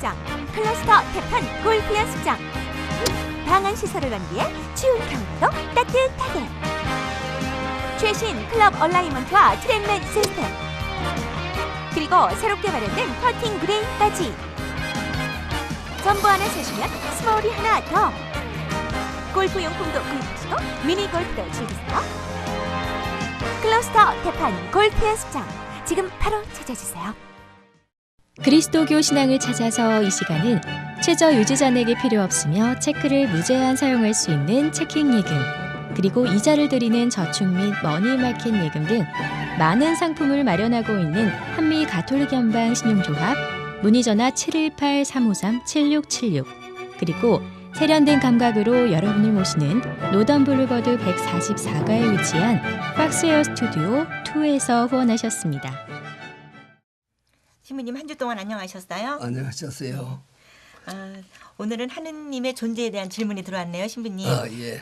연장 클러스터 대판 골프 연습장. 방한 시설을 완비해 추운 겨울에도 따뜻하게. 최신 클럽 얼라이먼트와 트랙맨 시스템. 그리고 새롭게 마련된 퍼팅 그레인까지. 전부 하나 사시면 스몰이 하나 더. 골프 용품도 구입하시고 미니 골프도 즐기세요. 클러스터 대판 골프 연습장. 지금 바로 찾아주세요. 그리스도교 신앙을 찾아서 이 시간은 최저 유지자에게 필요 없으며 체크를 무제한 사용할 수 있는 체킹 예금, 그리고 이자를 드리는 저축 및 머니마켓 예금 등 많은 상품을 마련하고 있는 한미 가톨릭 연방 신용조합, 문의전화 718-353-7676, 그리고 세련된 감각으로 여러분을 모시는 노던 블루버드 144가에 위치한 박스웨어 스튜디오 2에서 후원하셨습니다. 신부님 한 주 동안 안녕하셨어요? 안녕하셨어요. 오늘은 하느님의 존재에 대한 질문이 들어왔네요, 신부님.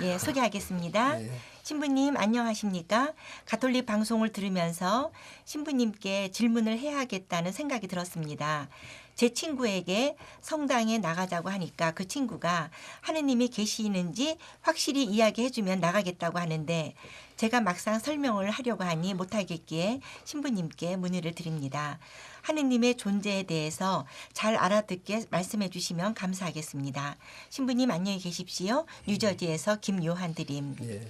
예. 소개하겠습니다. 예. 신부님 안녕하십니까? 가톨릭 방송을 들으면서 신부님께 질문을 해야겠다는 생각이 들었습니다. 제 친구에게 성당에 나가자고 하니까 그 친구가 하느님이 계시는지 확실히 이야기해주면 나가겠다고 하는데 제가 막상 설명을 하려고 하니 못하겠기에 신부님께 문의를 드립니다. 하느님의 존재에 대해서 잘 알아듣게 말씀해 주시면 감사하겠습니다. 신부님 안녕히 계십시오. 뉴저지에서 김요한 드림. 예.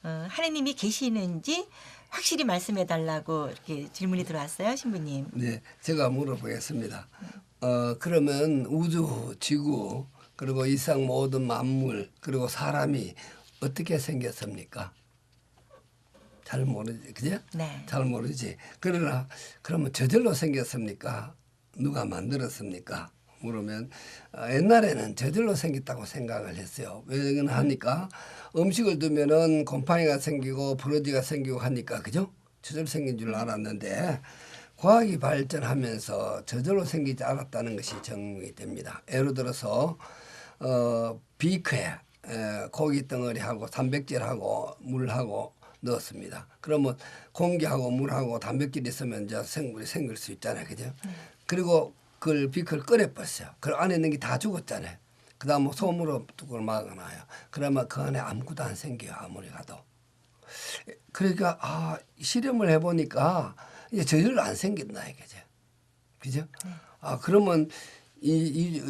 하느님이 계시는지 확실히 말씀해 달라고 이렇게 질문이 들어왔어요, 신부님. 네, 제가 물어보겠습니다. 그러면 우주, 지구, 그리고 이상 모든 만물, 그리고 사람이 어떻게 생겼습니까? 잘 모르지, 그죠? 네. 잘 모르지. 그러나 그러면 저절로 생겼습니까? 누가 만들었습니까? 물으면 옛날에는 저절로 생겼다고 생각을 했어요. 왜 하니까 음식을 두면은 곰팡이가 생기고 부러지가 생기고 하니까, 그죠? 저절로 생긴 줄 알았는데 과학이 발전하면서 저절로 생기지 않았다는 것이 증명이 됩니다. 예를 들어서 비크에 고기 덩어리하고 단백질하고 물하고 넣었습니다. 그러면 공기하고 물하고 단백질이 있으면 이제 생물이 생길 수 있잖아요, 그죠? 그리고 그걸 비크를 끓여버렸어요. 그 안에 있는 게 다 죽었잖아요. 그다음 솜으로 뚜껑을 막아놔요. 그러면 그 안에 아무것도 안 생겨요, 아무리 가도. 그러니까 실험을 해보니까 이제 저절로 안 생긴다 이거죠, 그죠? 그러면 이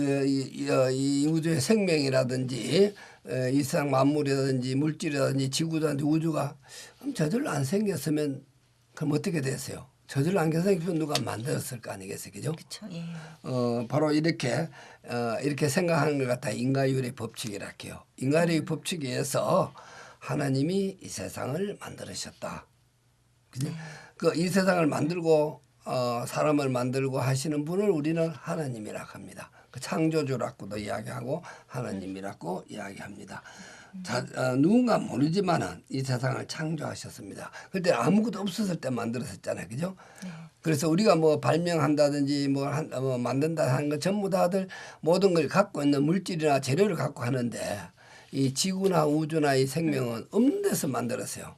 우주의 생명이라든지 이상 만물이라든지 물질이라든지 지구라든지 우주가 저절로 안 생겼으면 그럼 어떻게 됐어요? 저절로 안 생겼으면 누가 만들었을 거 아니겠어요, 그죠? 그렇죠. 예. 바로 이렇게 생각하는 것 같아. 인과율의 법칙이라 해요. 인과율의 법칙에 의해서 하나님이 이 세상을 만들으셨다. 그죠? 이 세상을 만들고 사람을 만들고 하시는 분을 우리는 하나님이라고 합니다. 그 창조주라고도 이야기하고 하나님이라고 이야기합니다. 누군가 모르지만은 이 세상을 창조하셨습니다. 그때 아무것도 없었을 때 만들었었잖아요, 그죠? 그래서 우리가 뭐 발명한다든지 뭐 만든다 하는 거 전부 다들 모든 걸 갖고 있는 물질이나 재료를 갖고 하는데 이 지구나 우주나 이 생명은 없는 데서 만들었어요.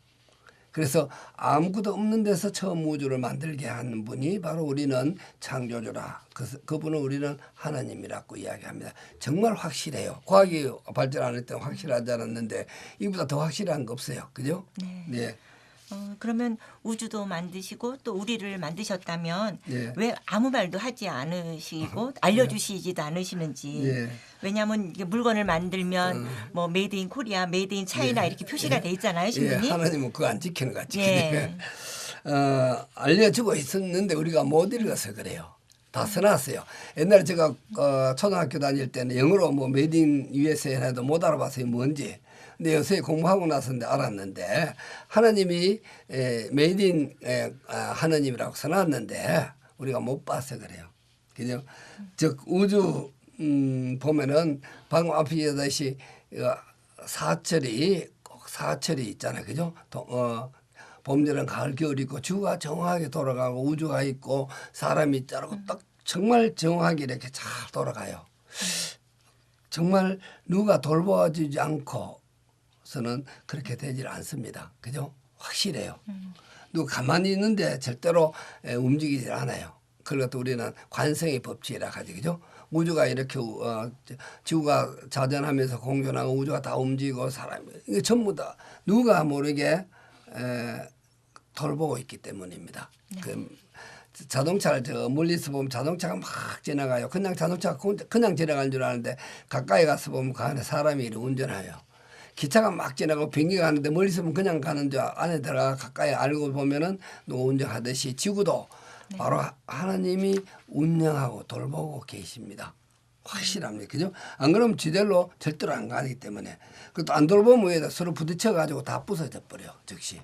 그래서 아무것도 없는 데서 처음 우주를 만들게 하는 분이 바로 우리는 창조주라. 그분은 우리는 하나님이라고 이야기합니다. 정말 확실해요. 과학이 발전 안 할 때는 확실하지 않았는데 이보다 더 확실한 거 없어요. 그죠? 네. 그러면 우주도 만드시고 또 우리를 만드셨다면 네. 왜 아무 말도 하지 않으시고 알려주시지도 않으시는지. 네. 왜냐하면 이게 물건을 만들면 뭐 메이드 인 코리아, 메이드 인 차이나 이렇게 표시가 돼 있잖아요, 신부님. 하나님은 그거 안 지키는 것 같지. 예. 알려주고 있었는데 우리가 못 읽어서 그래요. 다 써놨어요. 옛날에 제가 초등학교 다닐 때는 영어로 뭐 메이드 인 USA 해도 못 알아봤어요, 뭔지. 근데 요새 공부하고 나서인데 알았는데 하나님이 메이드 인 하나님이라고 써놨는데 우리가 못 봐서 그래요. 그죠? 즉 우주 보면은 방금 앞에 얘기했듯이 사철이 꼭 사철이 있잖아요, 그죠? 봄여름 가을 겨울이 있고 주가 정확하게 돌아가고 우주가 있고 사람이 있자고 딱 정말 정확하게 이렇게 잘 돌아가요. 정말 누가 돌봐주지 않고서는 그렇게 되질 않습니다, 그죠? 확실해요. 누가 가만히 있는데 절대로 움직이질 않아요. 그걸 갖다 우리는 관성의 법칙이라 하지, 그죠? 우주가 이렇게 지구가 자전하면서 공존하고 우주가 다 움직이고 사람이 이게 전부 다 누가 모르게 돌보고 있기 때문입니다. 네. 그 자동차를 멀리서 보면 자동차가 막 지나가요. 그냥 자동차가 그냥 지나가는 줄 아는데 가까이 가서 보면 그 안에 사람이 이렇게 운전해요. 기차가 막 지나가고 비행기가 가는데 멀리서 보면 그냥 가는 줄 안에 들어가 가까이 알고 보면은 누가 운전하듯이 지구도 네. 바로 하나님이 운영하고 돌보고 계십니다. 확실합니다. 그죠? 안 그러면 지대로 절대로 안 가기 때문에. 그것도 안 돌보면 위에다 서로 부딪혀 가지고 다 부서져 버려. 즉시.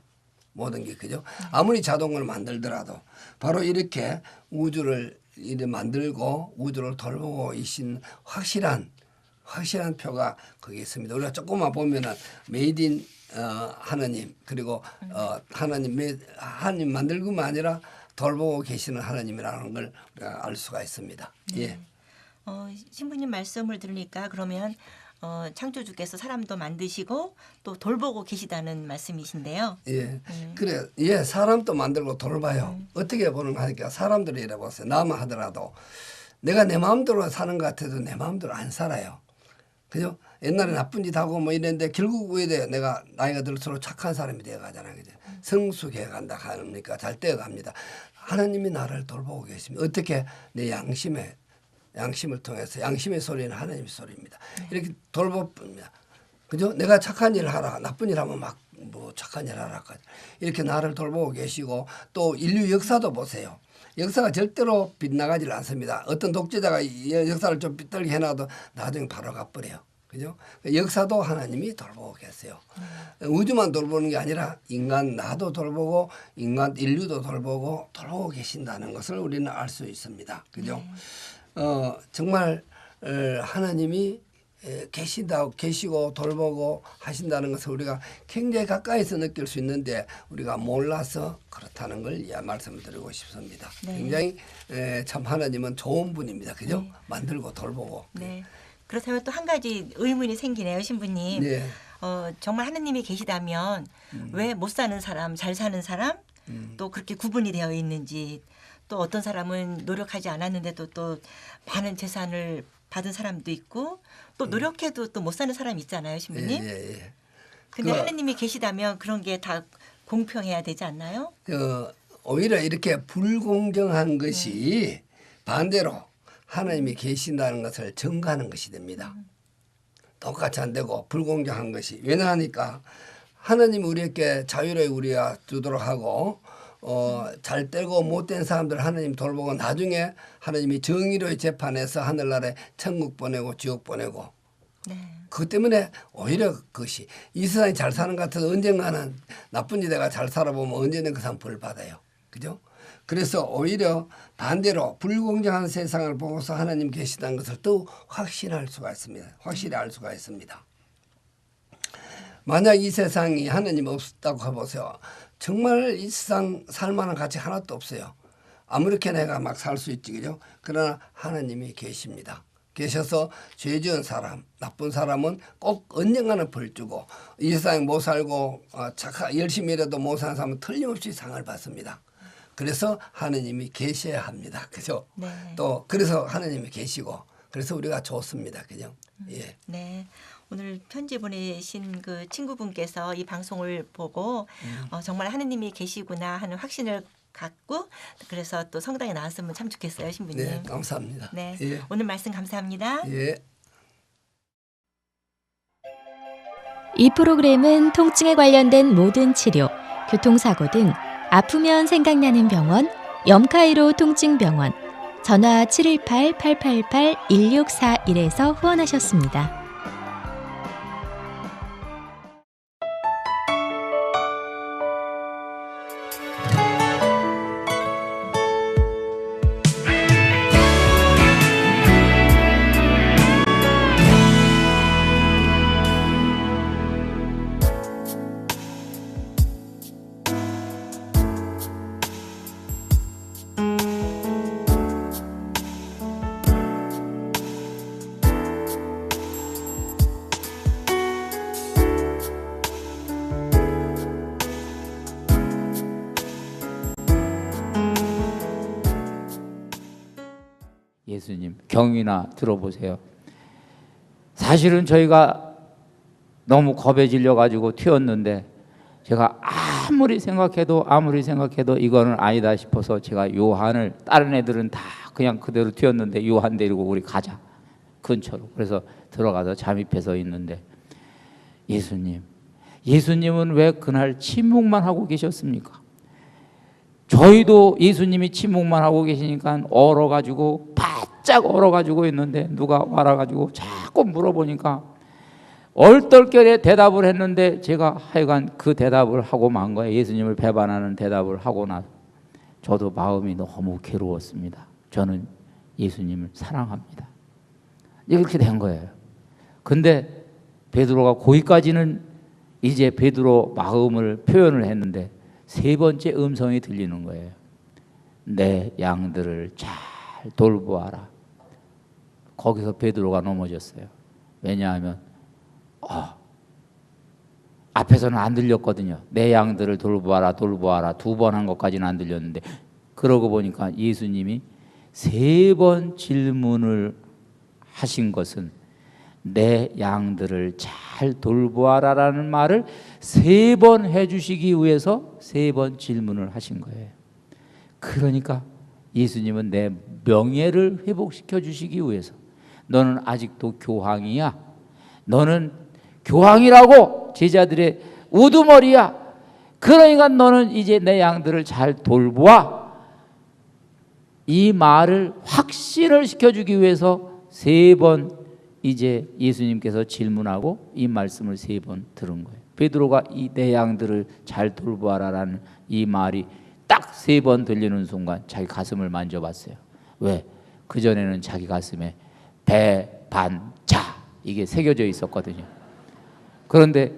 모든 게 그죠? 아무리 자동을 만들더라도 바로 이렇게 우주를 이렇게 만들고 우주를 돌보고 이신 확실한 표가 거기 있습니다. 우리가 조금만 보면은 메이드 인 하나님 그리고 하나님 만들고만 아니라 돌보고 계시는 하나님이라는 걸 우리가 알 수가 있습니다. 네. 예. 신부님 말씀을 들으니까 그러면 창조주께서 사람도 만드시고 또 돌보고 계시다는 말씀이신데요. 예. 그래. 예, 사람도 만들고 돌봐요. 어떻게 보는 하니까 사람들이 이래 보세요. 나만 하더라도 내가 내 마음대로 사는 것 같아도 내 마음대로 안 살아요. 그죠? 옛날에 나쁜 짓 하고 뭐 이랬는데 결국 왜 돼? 내가 나이가 들수록 착한 사람이 되어 가잖아요. 그죠? 성숙해 간다 하니까 잘 되어 갑니다. 하나님이 나를 돌보고 계십니다. 어떻게? 내 양심을 통해서 양심의 소리는 하나님의 소리입니다. 이렇게 돌봅니다. 그죠? 내가 착한 일 하라. 나쁜 일 하면 막 뭐 착한 일 하라. 이렇게 나를 돌보고 계시고 또 인류 역사도 보세요. 역사가 절대로 빗나가질 않습니다. 어떤 독재자가 역사를 좀 빗떨게 해놔도 나중에 바로 가버려요. 그죠? 역사도 하나님이 돌보고 계세요. 우주만 돌보는 게 아니라 인간 나도 돌보고 인류도 돌보고 계신다는 것을 우리는 알 수 있습니다. 그죠? 정말 하나님이 계시고 돌보고 하신다는 것을 우리가 굉장히 가까이서 느낄 수 있는데 우리가 몰라서 그렇다는 걸 말씀을 드리고 싶습니다. 네. 굉장히 참 하나님은 좋은 분입니다. 그죠? 네. 만들고 돌보고. 네. 그렇다면 또 한 가지 의문이 생기네요, 신부님. 네. 정말 하나님이 계시다면 왜 못 사는 사람, 잘 사는 사람 또 그렇게 구분이 되어 있는지 또 어떤 사람은 노력하지 않았는데도 또 많은 재산을 받은 사람도 있고 또 노력해도 또 못 사는 사람이 있잖아요, 신부님. 예. 근데 하나님이 계시다면 그런 게 다 공평해야 되지 않나요? 오히려 이렇게 불공정한 것이 반대로 하나님이 계신다는 것을 증거하는 것이 됩니다. 똑같이 안 되고 불공정한 것이. 왜냐하니까 하나님이 우리에게 자유를 우리가 주도록 하고 잘 되고 못된 사람들 하나님 돌보고 나중에 하나님이 정의로의 재판에서 하늘나라에 천국 보내고 지옥 보내고 네. 그것 때문에 오히려 그것이 이 세상이 잘 사는 것 같아도 언젠가는 나쁜 이대가 잘 살아보면 언제는 그 사람 벌 받아요. 그죠? 그래서 오히려 반대로 불공정한 세상을 보고서 하나님 계시다는 것을 더 확신할 수가 있습니다. 확실히 알 수가 있습니다. 만약 이 세상이 하나님 없다고 해보세요. 정말 이 세상 살만한 가치 하나도 없어요. 아무렇게 내가 막 살 수 있지, 그죠? 그러나 하나님이 계십니다. 계셔서 죄 지은 사람, 나쁜 사람은 꼭 언젠가는 벌 주고 이 세상에 못 살고 열심히 일해도 못 사는 사람은 틀림없이 상을 받습니다. 그래서 하나님이 계셔야 합니다. 그죠? 네. 또 그래서 하나님이 계시고 그래서 우리가 좋습니다. 그죠? 예. 네. 오늘 편지 보내신 그 친구분께서 이 방송을 보고 정말 하느님이 계시구나 하는 확신을 갖고 그래서 또 성당에 나왔으면 참 좋겠어요, 신부님. 네, 감사합니다. 네. 예. 오늘 말씀 감사합니다. 예. 이 프로그램은 통증에 관련된 모든 치료, 교통사고 등 아프면 생각나는 병원, 염카이로 통증병원, 전화 718-888-1641에서 후원하셨습니다. 예수님 경이나 들어보세요. 사실은 저희가 너무 겁에 질려가지고 튀었는데 제가 아무리 생각해도 이거는 아니다 싶어서 제가 요한을, 다른 애들은 다 그냥 그대로 튀었는데 요한 데리고 우리 가자 근처로. 그래서 들어가서 잠입해서 있는데 예수님은 왜 그날 침묵만 하고 계셨습니까? 저희도 예수님이 침묵만 하고 계시니까 얼어가지고 바짝 얼어가지고 있는데 누가 와라가지고 자꾸 물어보니까 얼떨결에 대답을 했는데 제가 하여간 그 대답을 하고 만 거예요. 예수님을 배반하는 대답을 하고 나서 저도 마음이 너무 괴로웠습니다. 저는 예수님을 사랑합니다. 이렇게 된 거예요. 근데 베드로가 거기까지는 이제 베드로 마음을 표현을 했는데 세 번째 음성이 들리는 거예요. 내 양들을 잘 돌보아라. 거기서 베드로가 넘어졌어요. 왜냐하면 앞에서는 안 들렸거든요. 내 양들을 돌보아라 두 번 한 것까지는 안 들렸는데 그러고 보니까 예수님이 세 번 질문을 하신 것은 내 양들을 잘 돌보아라라는 말을 세 번 해주시기 위해서 세 번 질문을 하신 거예요. 그러니까 예수님은 내 명예를 회복시켜 주시기 위해서 너는 아직도 교황이야. 너는 교황이라고 제자들의 우두머리야. 그러니까 너는 이제 내 양들을 잘 돌보아. 이 말을 확신을 시켜주기 위해서 세 번 이제 예수님께서 질문하고 이 말씀을 세 번 들은 거예요. 베드로가 이 내 양들을 잘 돌보아라라는 이 말이 딱 세 번 들리는 순간 자기 가슴을 만져봤어요. 왜? 그전에는 자기 가슴에 배반자 이게 새겨져 있었거든요. 그런데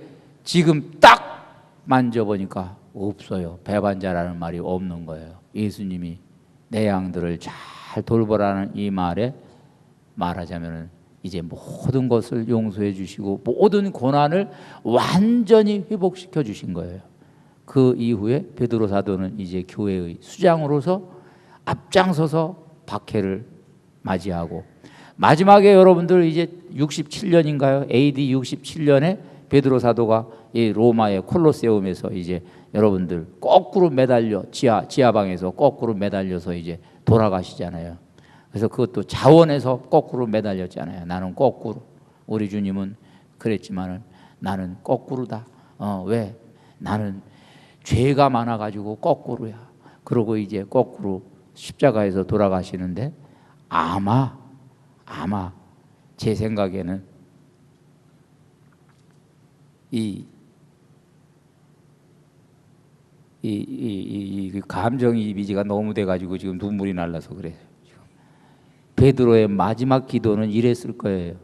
지금 딱 만져보니까 없어요. 배반자라는 말이 없는 거예요. 예수님이 내 양들을 잘 돌보라는 이 말에 말하자면 이제 모든 것을 용서해 주시고 모든 고난을 완전히 회복시켜 주신 거예요. 그 이후에 베드로 사도는 이제 교회의 수장으로서 앞장서서 박해를 맞이하고 마지막에 여러분들 이제 67년인가요? AD 67년에 베드로 사도가 이 로마의 콜로세움에서 이제 여러분들 거꾸로 매달려 지하방에서 거꾸로 매달려서 이제 돌아가시잖아요. 그래서 그것도 자원에서 거꾸로 매달렸잖아요. 나는 거꾸로. 우리 주님은 그랬지만은 나는 거꾸로다. 왜? 나는 죄가 많아가지고 거꾸로야. 그러고 이제 거꾸로 십자가에서 돌아가시는데 아마 제 생각에는 이 감정이입이지가 너무 돼가지고 지금 눈물이 날라서 그래요. 베드로의 마지막 기도는 이랬을 거예요.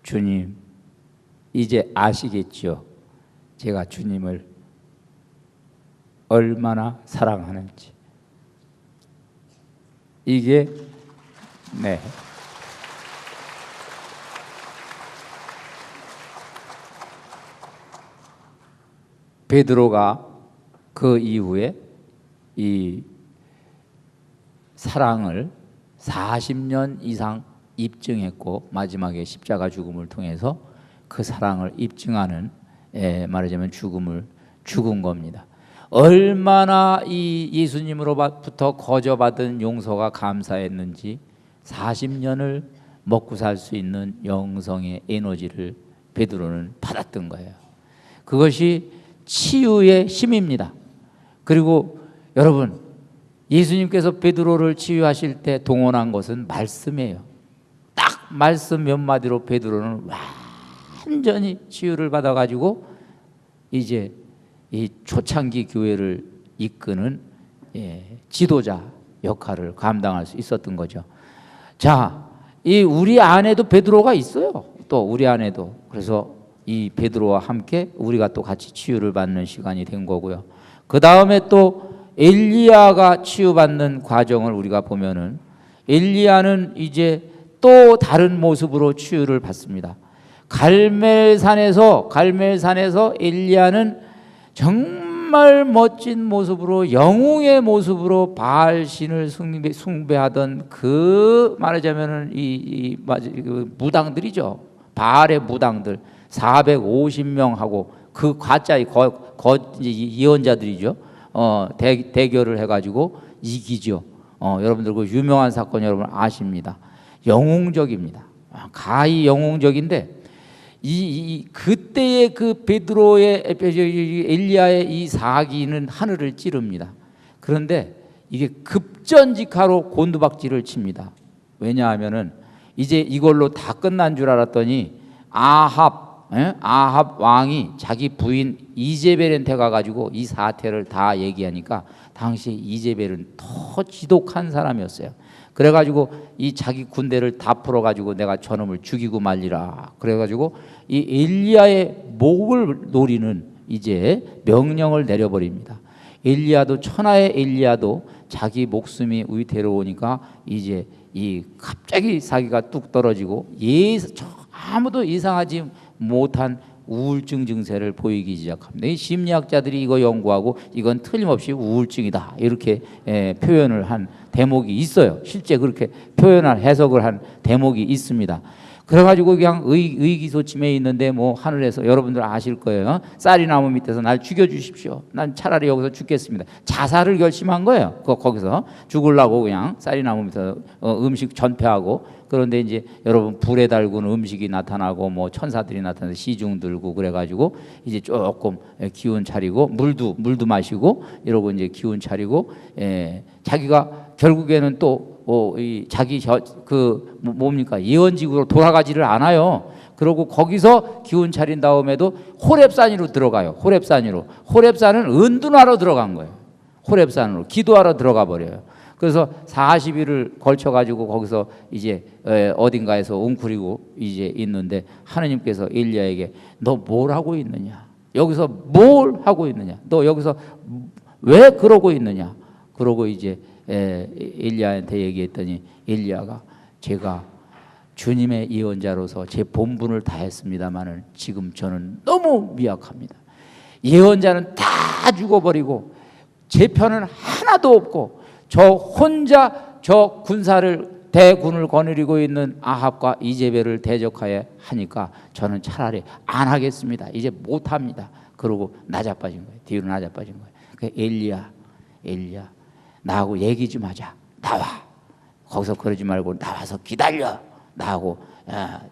주님, 이제 아시겠죠? 제가 주님을 얼마나 사랑하는지. 이게 네. 베드로가 그 이후에 이 사랑을 40년 이상 입증했고 마지막에 십자가 죽음을 통해서 그 사랑을 입증하는 말하자면 죽은 겁니다. 얼마나 이 예수님으로부터 거저받은 용서가 감사했는지 40년을 먹고 살 수 있는 영성의 에너지를 베드로는 받았던 거예요. 그것이 치유의 힘입니다. 그리고 여러분 예수님께서 베드로를 치유하실 때 동원한 것은 말씀이에요. 딱 말씀 몇 마디로 베드로는 완전히 치유를 받아가지고 이제 이 초창기 교회를 이끄는 지도자 역할을 감당할 수 있었던 거죠. 자, 이 우리 안에도 베드로가 있어요. 또 우리 안에도. 그래서 이 베드로와 함께 우리가 또 같이 치유를 받는 시간이 된 거고요. 그 다음에 또 엘리야가 치유받는 과정을 우리가 보면은 엘리야는 이제 또 다른 모습으로 치유를 받습니다. 갈멜산에서 엘리야는 정말 정말 멋진 모습으로 영웅의 모습으로 바알신을 숭배하던 그 말하자면은 그 무당들이죠. 바알의 무당들 450명하고 그 가짜의 예언자들이죠. 대결을 해가지고 이기죠. 여러분들 그 유명한 사건 여러분 아십니다. 영웅적입니다. 가히 영웅적인데 그때의 그 베드로의 엘리야의 이 사기는 하늘을 찌릅니다. 그런데 이게 급전직하로 곤두박질을 칩니다. 왜냐하면은 이제 이걸로 다 끝난 줄 알았더니 아합 왕이 자기 부인 이제벨한테 가가지고 이 사태를 다 얘기하니까 당시 이제벨은 더 지독한 사람이었어요. 그래가지고 이 자기 군대를 다 풀어가지고 내가 저놈을 죽이고 말리라. 그래가지고 이 엘리야의 목을 노리는 이제 명령을 내려버립니다. 엘리야도 천하의 엘리야도 자기 목숨이 위태로우니까 이제 이 갑자기 사기가 뚝 떨어지고 아무도 예상하지 못한 우울증 증세를 보이기 시작합니다. 이 심리학자들이 이거 연구하고 이건 틀림없이 우울증이다 이렇게 표현을 한 대목이 있어요. 실제 그렇게 표현할 해석을 한 대목이 있습니다. 그래가지고 그냥 의기소침해 있는데 뭐 하늘에서 여러분들 아실 거예요. 쌀이 나무 밑에서 날 죽여주십시오. 난 차라리 여기서 죽겠습니다. 자살을 결심한 거예요. 거기서 죽으려고 그냥 쌀이 나무 밑에서 음식 전폐하고. 그런데 이제 여러분 불에 달군 음식이 나타나고 뭐 천사들이 나타나서 시중 들고 그래가지고 이제 조금 기운 차리고 물도 마시고 이러고 이제 기운 차리고 자기가 결국에는 또 자기 뭡니까 예언지구로 돌아가지를 않아요. 그러고 거기서 기운 차린 다음에도 호렙산으로 들어가요. 호렙산은 은둔하러 들어간 거예요. 호렙산으로 기도하러 들어가 버려요. 그래서 40일을 걸쳐가지고 거기서 이제 어딘가에서 웅크리고 이제 있는데 하느님께서 엘리야에게 너 뭘 하고 있느냐? 여기서 뭘 하고 있느냐? 너 여기서 왜 그러고 있느냐? 그러고 이제 엘리야한테 얘기했더니 엘리야가 제가 주님의 예언자로서 제 본분을 다했습니다마는 지금 저는 너무 미약합니다. 예언자는 다 죽어버리고 제 편은 하나도 없고 저 혼자 저 대군을 거느리고 있는 아합과 이제벨을 대적하여 하니까 저는 차라리 안 하겠습니다. 이제 못합니다. 그러고 낮아빠진 거예요. 뒤로 낮아빠진 거예요. 그러니까 엘리야 나하고 얘기 좀 하자. 나와. 거기서 그러지 말고 나와서 기다려. 나하고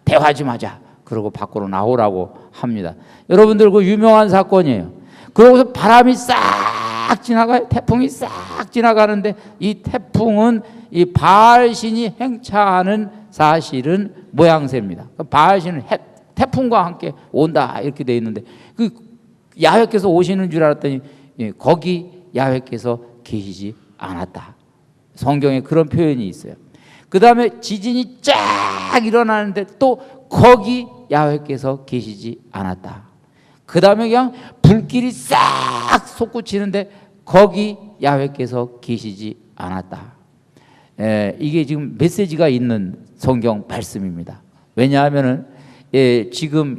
대화 좀 하자. 그러고 밖으로 나오라고 합니다. 여러분들 그 유명한 사건이에요. 그러고서 바람이 싹 지나가요. 태풍이 싹 지나가는데 이 태풍은 이 바알신이 행차하는 사실은 모양새입니다. 바알신은 태풍과 함께 온다 이렇게 돼 있는데 그 야훼께서 오시는 줄 알았더니 거기 야훼께서 계시지 않았다. 성경에 그런 표현이 있어요. 그 다음에 지진이 쫙 일어나는데 또 거기 야훼께서 계시지 않았다. 그 다음에 그냥 불길이 싹 솟구치는데 거기 야훼께서 계시지 않았다. 이게 지금 메시지가 있는 성경 말씀입니다. 왜냐하면은 지금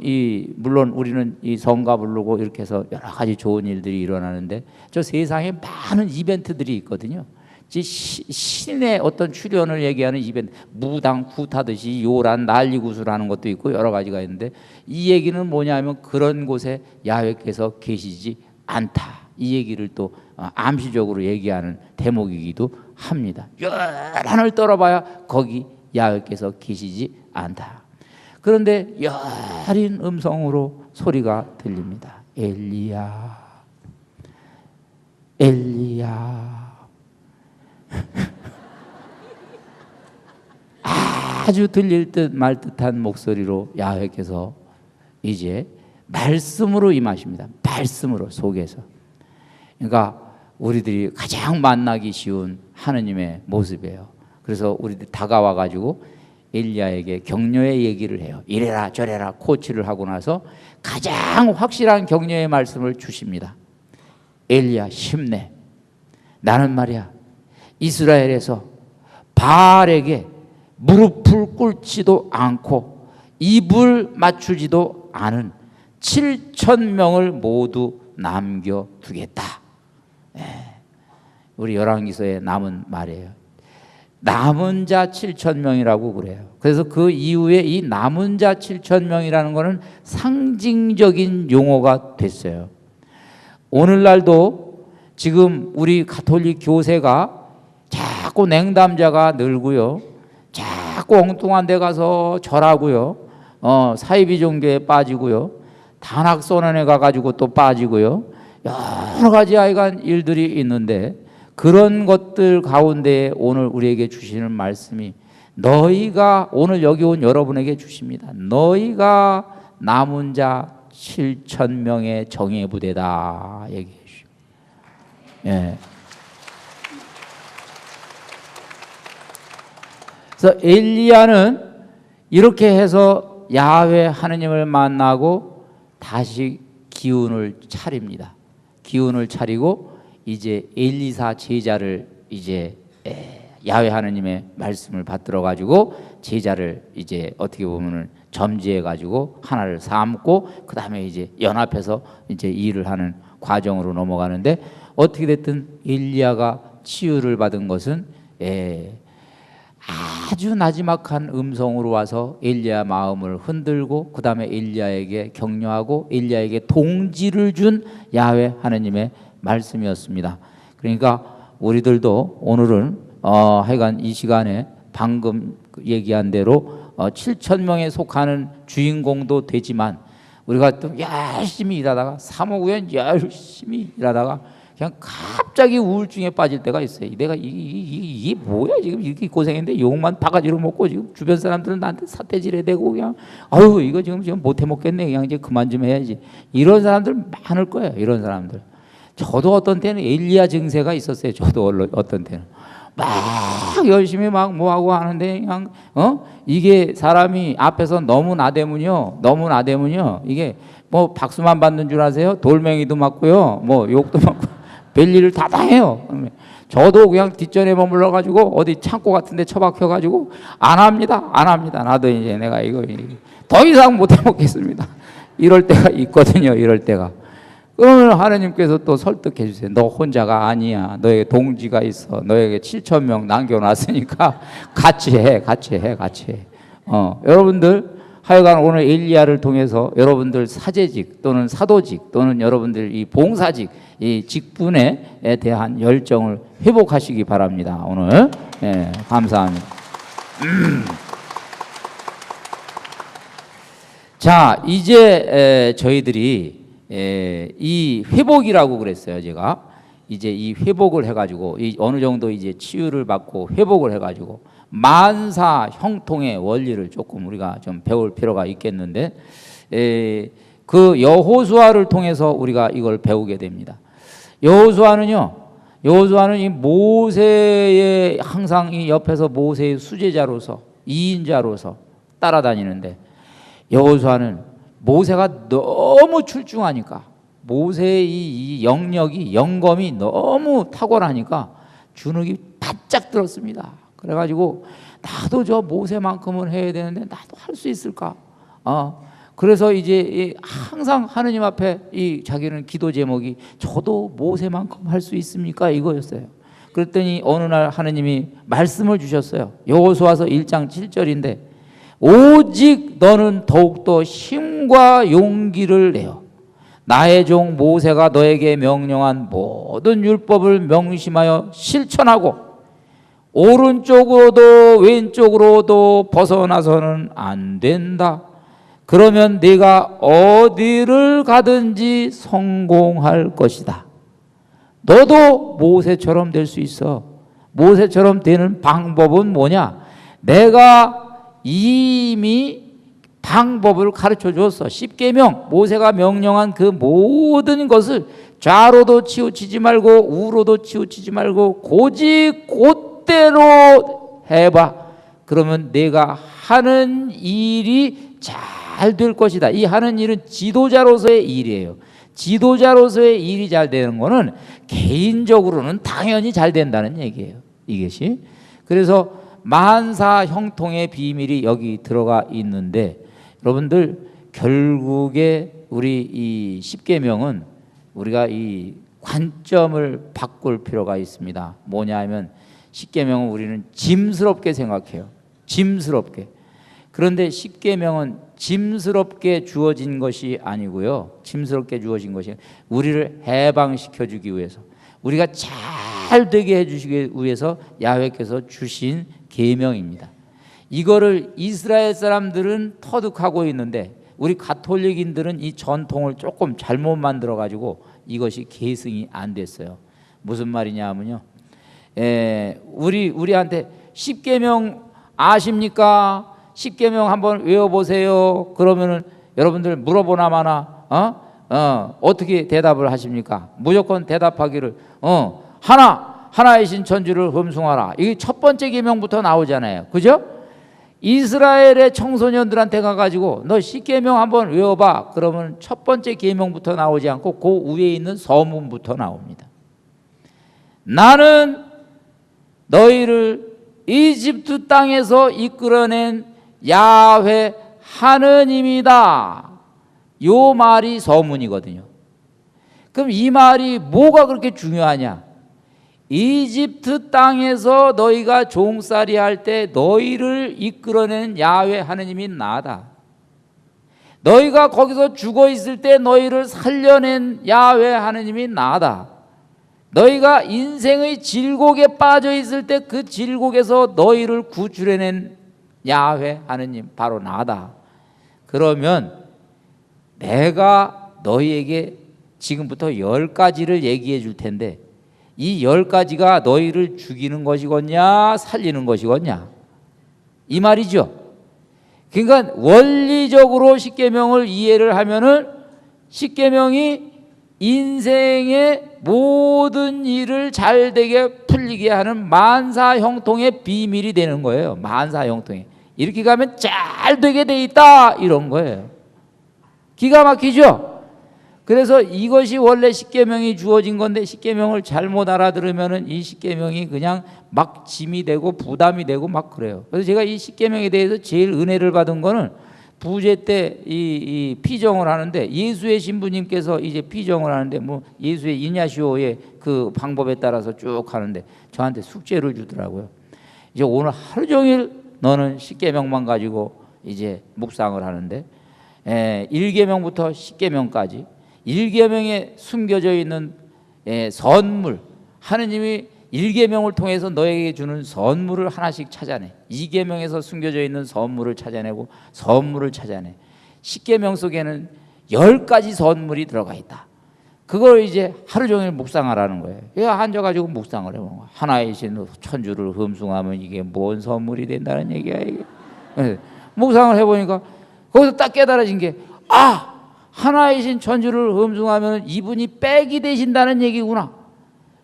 물론 우리는 이 성가 부르고 이렇게 해서 여러 가지 좋은 일들이 일어나는데 저 세상에 많은 이벤트들이 있거든요. 신의 어떤 출현을 얘기하는 이벤트, 무당 굿하듯이 요란 난리구슬하는 것도 있고 여러 가지가 있는데 이 얘기는 뭐냐면 그런 곳에 야훼께서 계시지 않다. 이 얘기를 또 암시적으로 얘기하는 대목이기도 합니다. 하늘 떨어봐야 거기 야훼께서 계시지 않다. 그런데 여린 음성으로 소리가 들립니다. 엘리야, 엘리야. 아주 들릴 듯 말 듯한 목소리로 야훼께서 이제 말씀으로 임하십니다. 말씀으로 속에서. 그러니까 우리들이 가장 만나기 쉬운 하느님의 모습이에요. 그래서 우리들 다가와 가지고 엘리야에게 격려의 얘기를 해요. 이래라 저래라 코치를 하고 나서 가장 확실한 격려의 말씀을 주십니다. 엘리야 힘내. 나는 말이야 이스라엘에서 바알에게 무릎을 꿇지도 않고 입을 맞추지도 않은 7,000명을 모두 남겨두겠다. 우리 열왕기서에 남은 말이에요. 남은 자 7,000명이라고 그래요. 그래서 그 이후에 이 남은 자 7,000명이라는 것은 상징적인 용어가 됐어요. 오늘날도 지금 우리 가톨릭 교세가 자꾸 냉담자가 늘고요, 자꾸 엉뚱한 데 가서 절하고요, 사이비 종교에 빠지고요, 단학선언에 가가지고 또 빠지고요, 여러 가지 하여간 일들이 있는데, 그런 것들 가운데 오늘 우리에게 주시는 말씀이, 너희가, 오늘 여기 온 여러분에게 주십니다. 너희가 남은 자 7,000명의 정예 부대다 얘기해 주십니다. 예. 그래서 엘리야는 이렇게 해서 야훼 하느님을 만나고 다시 기운을 차립니다. 기운을 차리고 이제 엘리사 제자를 이제 야훼 하느님의 말씀을 받들어 가지고 제자를 이제 어떻게 보면은 점지해 가지고 하나를 삼고 그 다음에 이제 연합해서 이제 일을 하는 과정으로 넘어가는데, 어떻게 됐든 엘리야가 치유를 받은 것은 아주 나지막한 음성으로 와서 엘리야 마음을 흔들고 그 다음에 엘리야에게 격려하고 엘리야에게 동지를 준 야훼 하느님의 말씀이었습니다. 그러니까 우리들도 오늘은 하여간 이 시간에 방금 얘기한 대로 7,000명에 속하는 주인공도 되지만, 우리가 또 열심히 일하다가 사모구연 열심히 일하다가 그냥 갑자기 우울증에 빠질 때가 있어요. 내가 이게 뭐야 지금 이렇게 고생했는데 욕만 바가지로 먹고 지금 주변 사람들은 나한테 삿대질해 대고 그냥 아유 이거 지금 못해 먹겠네, 그냥 이제 그만 좀 해야지. 이런 사람들 많을 거예요. 이런 사람들. 저도 어떤 때는 엘리야 증세가 있었어요. 저도 어떤 때는 막 열심히 막 뭐하고 하는데 그냥 이게 사람이 앞에서 너무 나대면요 이게 뭐 박수만 받는 줄 아세요? 돌멩이도 맞고요, 뭐 욕도 맞고 별일을 다 해요. 저도 그냥 뒷전에 머물러 가지고 어디 창고 같은데 처박혀 가지고 안 합니다. 나도 이제 내가 이거 더 이상 못해 먹겠습니다. 이럴 때가 있거든요. 이럴 때가. 그러면 하나님께서 또 설득해 주세요. 너 혼자가 아니야. 너에게 동지가 있어. 너에게 7,000명 남겨놨으니까 같이 해. 여러분들 하여간 오늘 엘리야를 통해서 여러분들 사제직 또는 사도직 또는 여러분들 이 봉사직 이 직분에 대한 열정을 회복하시기 바랍니다. 오늘 감사합니다. 자, 이제 저희들이 이 회복이라고 그랬어요. 제가 이제 이 회복을 해가지고 어느 정도 이제 치유를 받고 회복을 해가지고 만사 형통의 원리를 조금 우리가 좀 배울 필요가 있겠는데, 그 여호수아를 통해서 우리가 이걸 배우게 됩니다. 여호수아는 이 모세의 항상 이 옆에서 모세의 수제자로서 2인자로서 따라다니는데, 여호수아는 모세가 너무 출중하니까, 모세의 이 영검이 너무 탁월하니까 주눅이 바짝 들었습니다. 그래가지고 나도 저 모세만큼은 해야 되는데 나도 할 수 있을까? 그래서 이제 항상 하느님 앞에 이 자기는 기도 제목이 저도 모세만큼 할 수 있습니까? 이거였어요. 그랬더니 어느 날 하느님이 말씀을 주셨어요. 여호수아서 1장 7절인데 오직 너는 더욱더 힘과 용기를 내어 나의 종 모세가 너에게 명령한 모든 율법을 명심하여 실천하고 오른쪽으로도 왼쪽으로도 벗어나서는 안 된다. 그러면 네가 어디를 가든지 성공할 것이다. 너도 모세처럼 될 수 있어. 모세처럼 되는 방법은 뭐냐? 내가 이미 방법을 가르쳐 줬어. 십계명, 모세가 명령한 그 모든 것을 좌로도 치우치지 말고 우로도 치우치지 말고 고지 곧대로 해봐. 그러면 내가 하는 일이 잘 될 것이다. 이 하는 일은 지도자로서의 일이에요. 지도자로서의 일이 잘 되는 거는 개인적으로는 당연히 잘 된다는 얘기예요. 이것이. 그래서 만사 형통의 비밀이 여기 들어가 있는데, 여러분들 결국에 우리 이 십계명은 우리가 이 관점을 바꿀 필요가 있습니다. 뭐냐 하면 십계명은 우리는 짐스럽게 생각해요. 짐스럽게. 그런데 십계명은 짐스럽게 주어진 것이 아니고요. 짐스럽게 주어진 것이 우리를 해방시켜 주기 위해서, 우리가 잘 되게 해 주시기 위해서 야훼께서 주신 계명입니다. 이거를 이스라엘 사람들은 터득하고 있는데 우리 가톨릭인들은 이 전통을 조금 잘못 만들어 가지고 이것이 계승이 안 됐어요. 무슨 말이냐 하면요, 우리한테 십계명 아십니까? 십계명 한번 외워보세요. 그러면은 여러분들 물어보나 마나 어떻게 대답을 하십니까? 무조건 대답하기를 하나이신 천주를 흠숭하라. 이게 첫 번째 계명부터 나오잖아요. 그죠? 이스라엘의 청소년들한테 가가지고 너 십계명 한번 외워봐. 그러면 첫 번째 계명부터 나오지 않고 그 위에 있는 서문부터 나옵니다. 나는 너희를 이집트 땅에서 이끌어낸 야훼 하느님이다. 요 말이 서문이거든요. 그럼 이 말이 뭐가 그렇게 중요하냐? 이집트 땅에서 너희가 종살이 할 때 너희를 이끌어낸 야훼 하느님이 나다. 너희가 거기서 죽어 있을 때 너희를 살려낸 야훼 하느님이 나다. 너희가 인생의 질곡에 빠져 있을 때 그 질곡에서 너희를 구출해낸 야훼 하느님 바로 나다. 그러면 내가 너희에게 지금부터 10가지를 얘기해 줄 텐데 이 10가지가 너희를 죽이는 것이겠냐 살리는 것이겠냐 이 말이죠. 그러니까 원리적으로 십계명을 이해를 하면은 십계명이 인생의 모든 일을 잘되게 풀리게 하는 만사형통의 비밀이 되는 거예요. 만사형통에 이렇게 가면 잘 되게 돼 있다 이런 거예요. 기가 막히죠. 그래서 이것이 원래 십계명이 주어진 건데 십계명을 잘못 알아들으면은 이 십계명이 그냥 막 짐이 되고 부담이 되고 막 그래요. 그래서 제가 이 십계명에 대해서 제일 은혜를 받은 거는 부제 때 이 피정을 하는데 예수의 신부님께서 이제 피정을 하는데 뭐 예수의 이냐시오의 그 방법에 따라서 쭉 하는데 저한테 숙제를 주더라고요. 이제 오늘 하루 종일 너는 십계명만 가지고 이제 묵상을 하는데 1계명부터 10계명까지 1계명에 숨겨져 있는 선물, 하느님이 1계명을 통해서 너에게 주는 선물을 하나씩 찾아내. 2계명에서 숨겨져 있는 선물을 찾아내고 선물을 찾아내. 10계명 속에는 10가지 선물이 들어가 있다. 그걸 이제 하루 종일 묵상하라는 거예요. 그냥 앉아가지고 묵상을 해보는 거야. 하나이신 천주를 흠숭하면 이게 뭔 선물이 된다는 얘기야 이게. 묵상을 해보니까 거기서 딱 깨달아진 게 하나이신 천주를 흠숭하면 이분이 빽이 되신다는 얘기구나.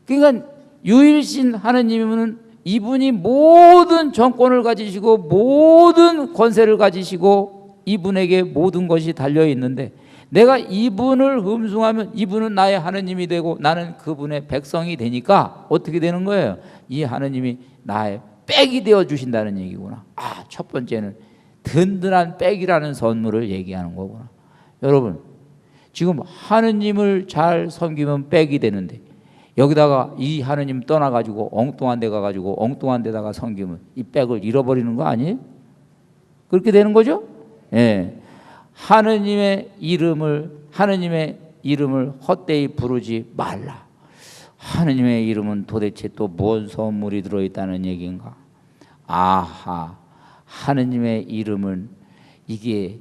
그러니까 유일신 하느님은 이분이 모든 정권을 가지시고 모든 권세를 가지시고 이분에게 모든 것이 달려 있는데 내가 이분을 흠숭하면 이분은 나의 하느님이 되고 나는 그분의 백성이 되니까 어떻게 되는 거예요? 이 하느님이 나의 빽이 되어 주신다는 얘기구나. 첫 번째는 든든한 빽이라는 선물을 얘기하는 거구나. 여러분 지금 하느님을 잘 섬기면 빽이 되는데 여기다가 이 하느님 떠나가지고 엉뚱한 데 가가지고 엉뚱한 데다가 섬기면 이 빽을 잃어버리는 거 아니에요? 그렇게 되는 거죠? 예. 하느님의 이름을 헛되이 부르지 말라. 하느님의 이름은 도대체 또 뭔 선물이 들어있다는 얘기인가? 하느님의 이름은 이게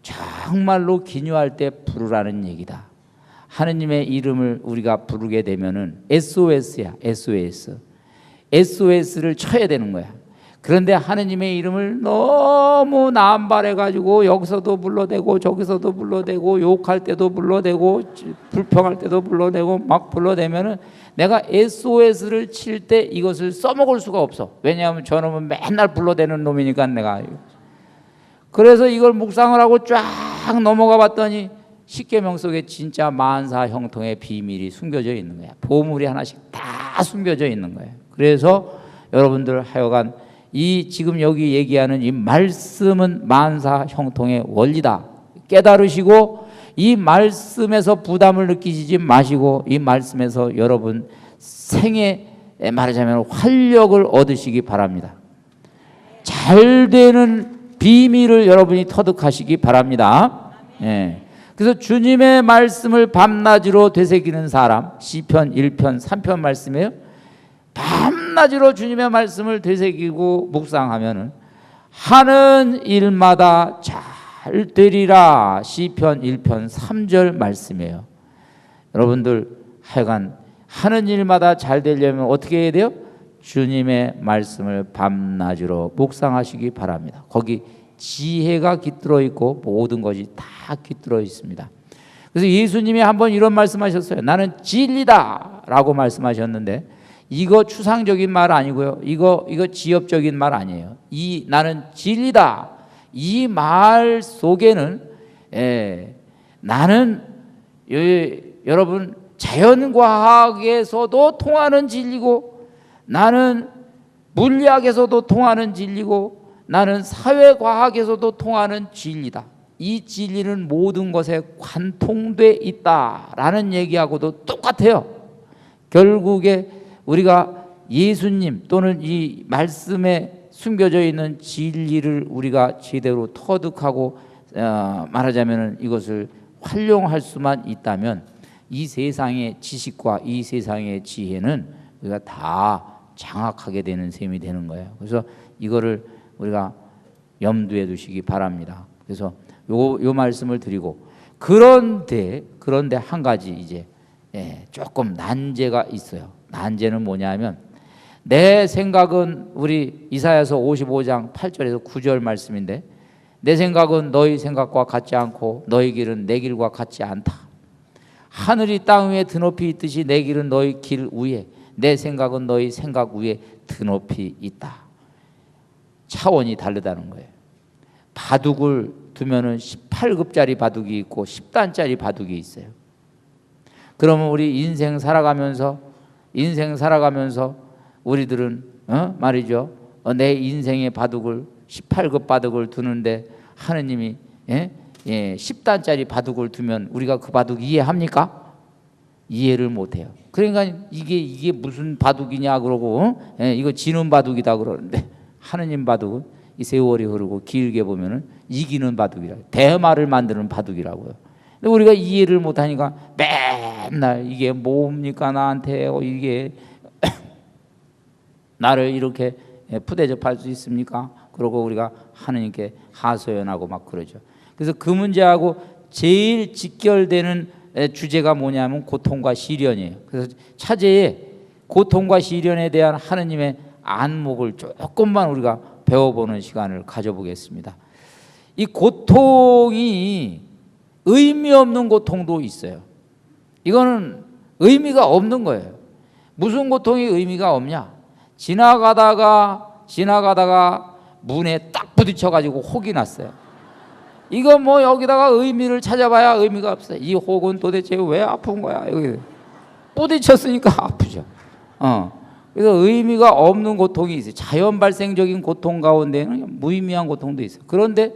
정말로 기뉴할 때 부르라는 얘기다. 하느님의 이름을 우리가 부르게 되면은 SOS야, SOS. SOS를 쳐야 되는 거야. 그런데 하느님의 이름을 너무 남발해가지고 여기서도 불러대고 저기서도 불러대고 욕할 때도 불러대고 불평할 때도 불러대고 막 불러대면은 내가 SOS를 칠 때 이것을 써먹을 수가 없어. 왜냐하면 저놈은 맨날 불러대는 놈이니까 내가. 그래서 이걸 묵상을 하고 쫙 넘어가 봤더니 십계명 속에 진짜 만사 형통의 비밀이 숨겨져 있는 거야. 보물이 하나씩 다 숨겨져 있는 거예요. 그래서 여러분들 하여간 이 지금 여기 얘기하는 이 말씀은 만사 형통의 원리다. 깨달으시고 이 말씀에서 부담을 느끼지 마시고 이 말씀에서 여러분 생애 말하자면 활력을 얻으시기 바랍니다. 잘 되는 비밀을 여러분이 터득하시기 바랍니다. 예. 그래서 주님의 말씀을 밤낮으로 되새기는 사람, 시편 1편 3편 말씀이에요. 밤낮으로 주님의 말씀을 되새기고 묵상하면은 하는 일마다 잘 되리라. 시편 1편 3절 말씀이에요. 여러분들 하여간 하는 일마다 잘 되려면 어떻게 해야 돼요? 주님의 말씀을 밤낮으로 묵상하시기 바랍니다. 거기 지혜가 깃들어 있고 모든 것이 다 깃들어 있습니다. 그래서 예수님이 한번 이런 말씀하셨어요. 나는 진리다 라고 말씀하셨는데 이거 추상적인 말 아니고요. 이거 지엽적인 말 아니에요. 이 나는 진리다. 이 말 속에는 나는 여러분 자연과학에서도 통하는 진리고 나는 물리학에서도 통하는 진리고 나는 사회과학에서도 통하는 진리다. 이 진리는 모든 것에 관통돼 있다라는 얘기하고도 똑같아요. 결국에 우리가 예수님 또는 이 말씀에 숨겨져 있는 진리를 우리가 제대로 터득하고 말하자면 이것을 활용할 수만 있다면 이 세상의 지식과 이 세상의 지혜는 우리가 다 장악하게 되는 셈이 되는 거예요. 그래서 이거를 우리가 염두에 두시기 바랍니다. 그래서 요 말씀을 드리고 그런데 한 가지 이제 조금 난제가 있어요. 난제는 뭐냐면 내 생각은 우리 이사야서 55장 8절에서 9절 말씀인데 내 생각은 너희 생각과 같지 않고 너희 길은 내 길과 같지 않다. 하늘이 땅 위에 드높이 있듯이 내 길은 너희 길 위에 내 생각은 너희 생각 위에 드높이 있다. 차원이 다르다는 거예요. 바둑을 두면은 18급짜리 바둑이 있고 10단짜리 바둑이 있어요. 그러면 우리 인생 살아가면서 우리들은 말이죠. 내 인생의 바둑을 18급 바둑을 두는데 하느님이 10단짜리 바둑을 두면 우리가 그 바둑 이해합니까? 이해를 못해요. 그러니까 이게 무슨 바둑이냐 그러고 이거 지는 바둑이다 그러는데 하느님 바둑은 이 세월이 흐르고 길게 보면은 이기는 바둑이라 대마를 만드는 바둑이라고요. 근데 우리가 이해를 못하니까 맨날 이게 뭡니까 나한테 이게 나를 이렇게 푸대접할 수 있습니까? 그러고 우리가 하느님께 하소연하고 막 그러죠. 그래서 그 문제하고 제일 직결되는 주제가 뭐냐면 고통과 시련이에요. 그래서 차제에 고통과 시련에 대한 하느님의 안목을 조금만 우리가 배워보는 시간을 가져보겠습니다. 이 고통이 의미 없는 고통도 있어요. 이거는 의미가 없는 거예요. 무슨 고통이 의미가 없냐? 지나가다가 문에 딱 부딪혀가지고 혹이 났어요. 이거 뭐 여기다가 의미를 찾아봐야 의미가 없어요. 이 혹은 도대체 왜 아픈 거야? 여기 부딪혔으니까 아프죠. 그래서 의미가 없는 고통이 있어요. 자연 발생적인 고통 가운데는 무의미한 고통도 있어요. 그런데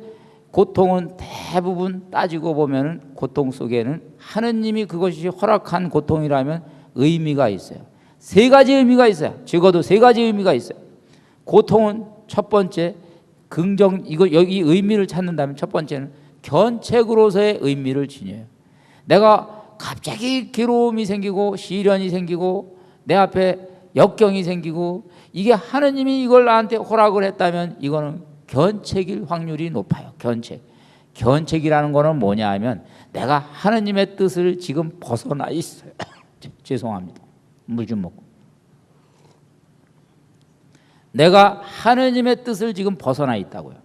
고통은 대부분 따지고 보면은 고통 속에는 하느님이 그것이 허락한 고통이라면 의미가 있어요. 세 가지 의미가 있어요. 적어도 세 가지 의미가 있어요. 고통은 첫 번째 여기 의미를 찾는다면 첫 번째는 견책으로서의 의미를 지녀요. 내가 갑자기 괴로움이 생기고 시련이 생기고 내 앞에 역경이 생기고 이게 하느님이 이걸 나한테 허락을 했다면 이거는 견책일 확률이 높아요. 견책이라는 거는 뭐냐 하면 내가 하느님의 뜻을 지금 벗어나 있어요. 죄송합니다. 물 좀 먹고. 내가 하느님의 뜻을 지금 벗어나 있다고요.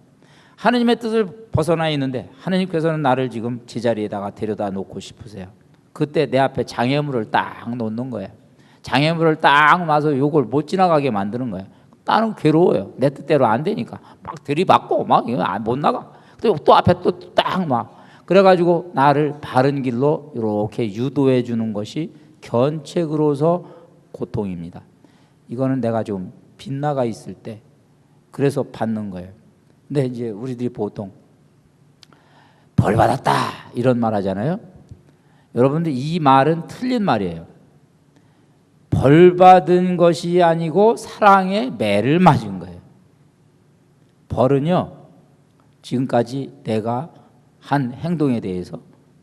하느님의 뜻을 벗어나 있는데 하느님께서는 나를 지금 제자리에다가 데려다 놓고 싶으세요. 그때 내 앞에 장애물을 딱 놓는 거예요. 장애물을 딱 놔서 요걸 못 지나가게 만드는 거예요. 나는 괴로워요. 내 뜻대로 안 되니까 막 들이받고 막 못 나가. 또 앞에 또 딱 막 그래가지고 나를 바른 길로 이렇게 유도해 주는 것이 견책으로서 고통입니다. 이거는 내가 좀 빗나가 있을 때 그래서 받는 거예요. 근데 이제 우리들이 보통 벌 받았다 이런 말 하잖아요. 여러분들 이 말은 틀린 말이에요. 벌 받은 것이 아니고 사랑의 매를 맞은 거예요. 벌은요, 지금까지 내가 한 행동에 대해서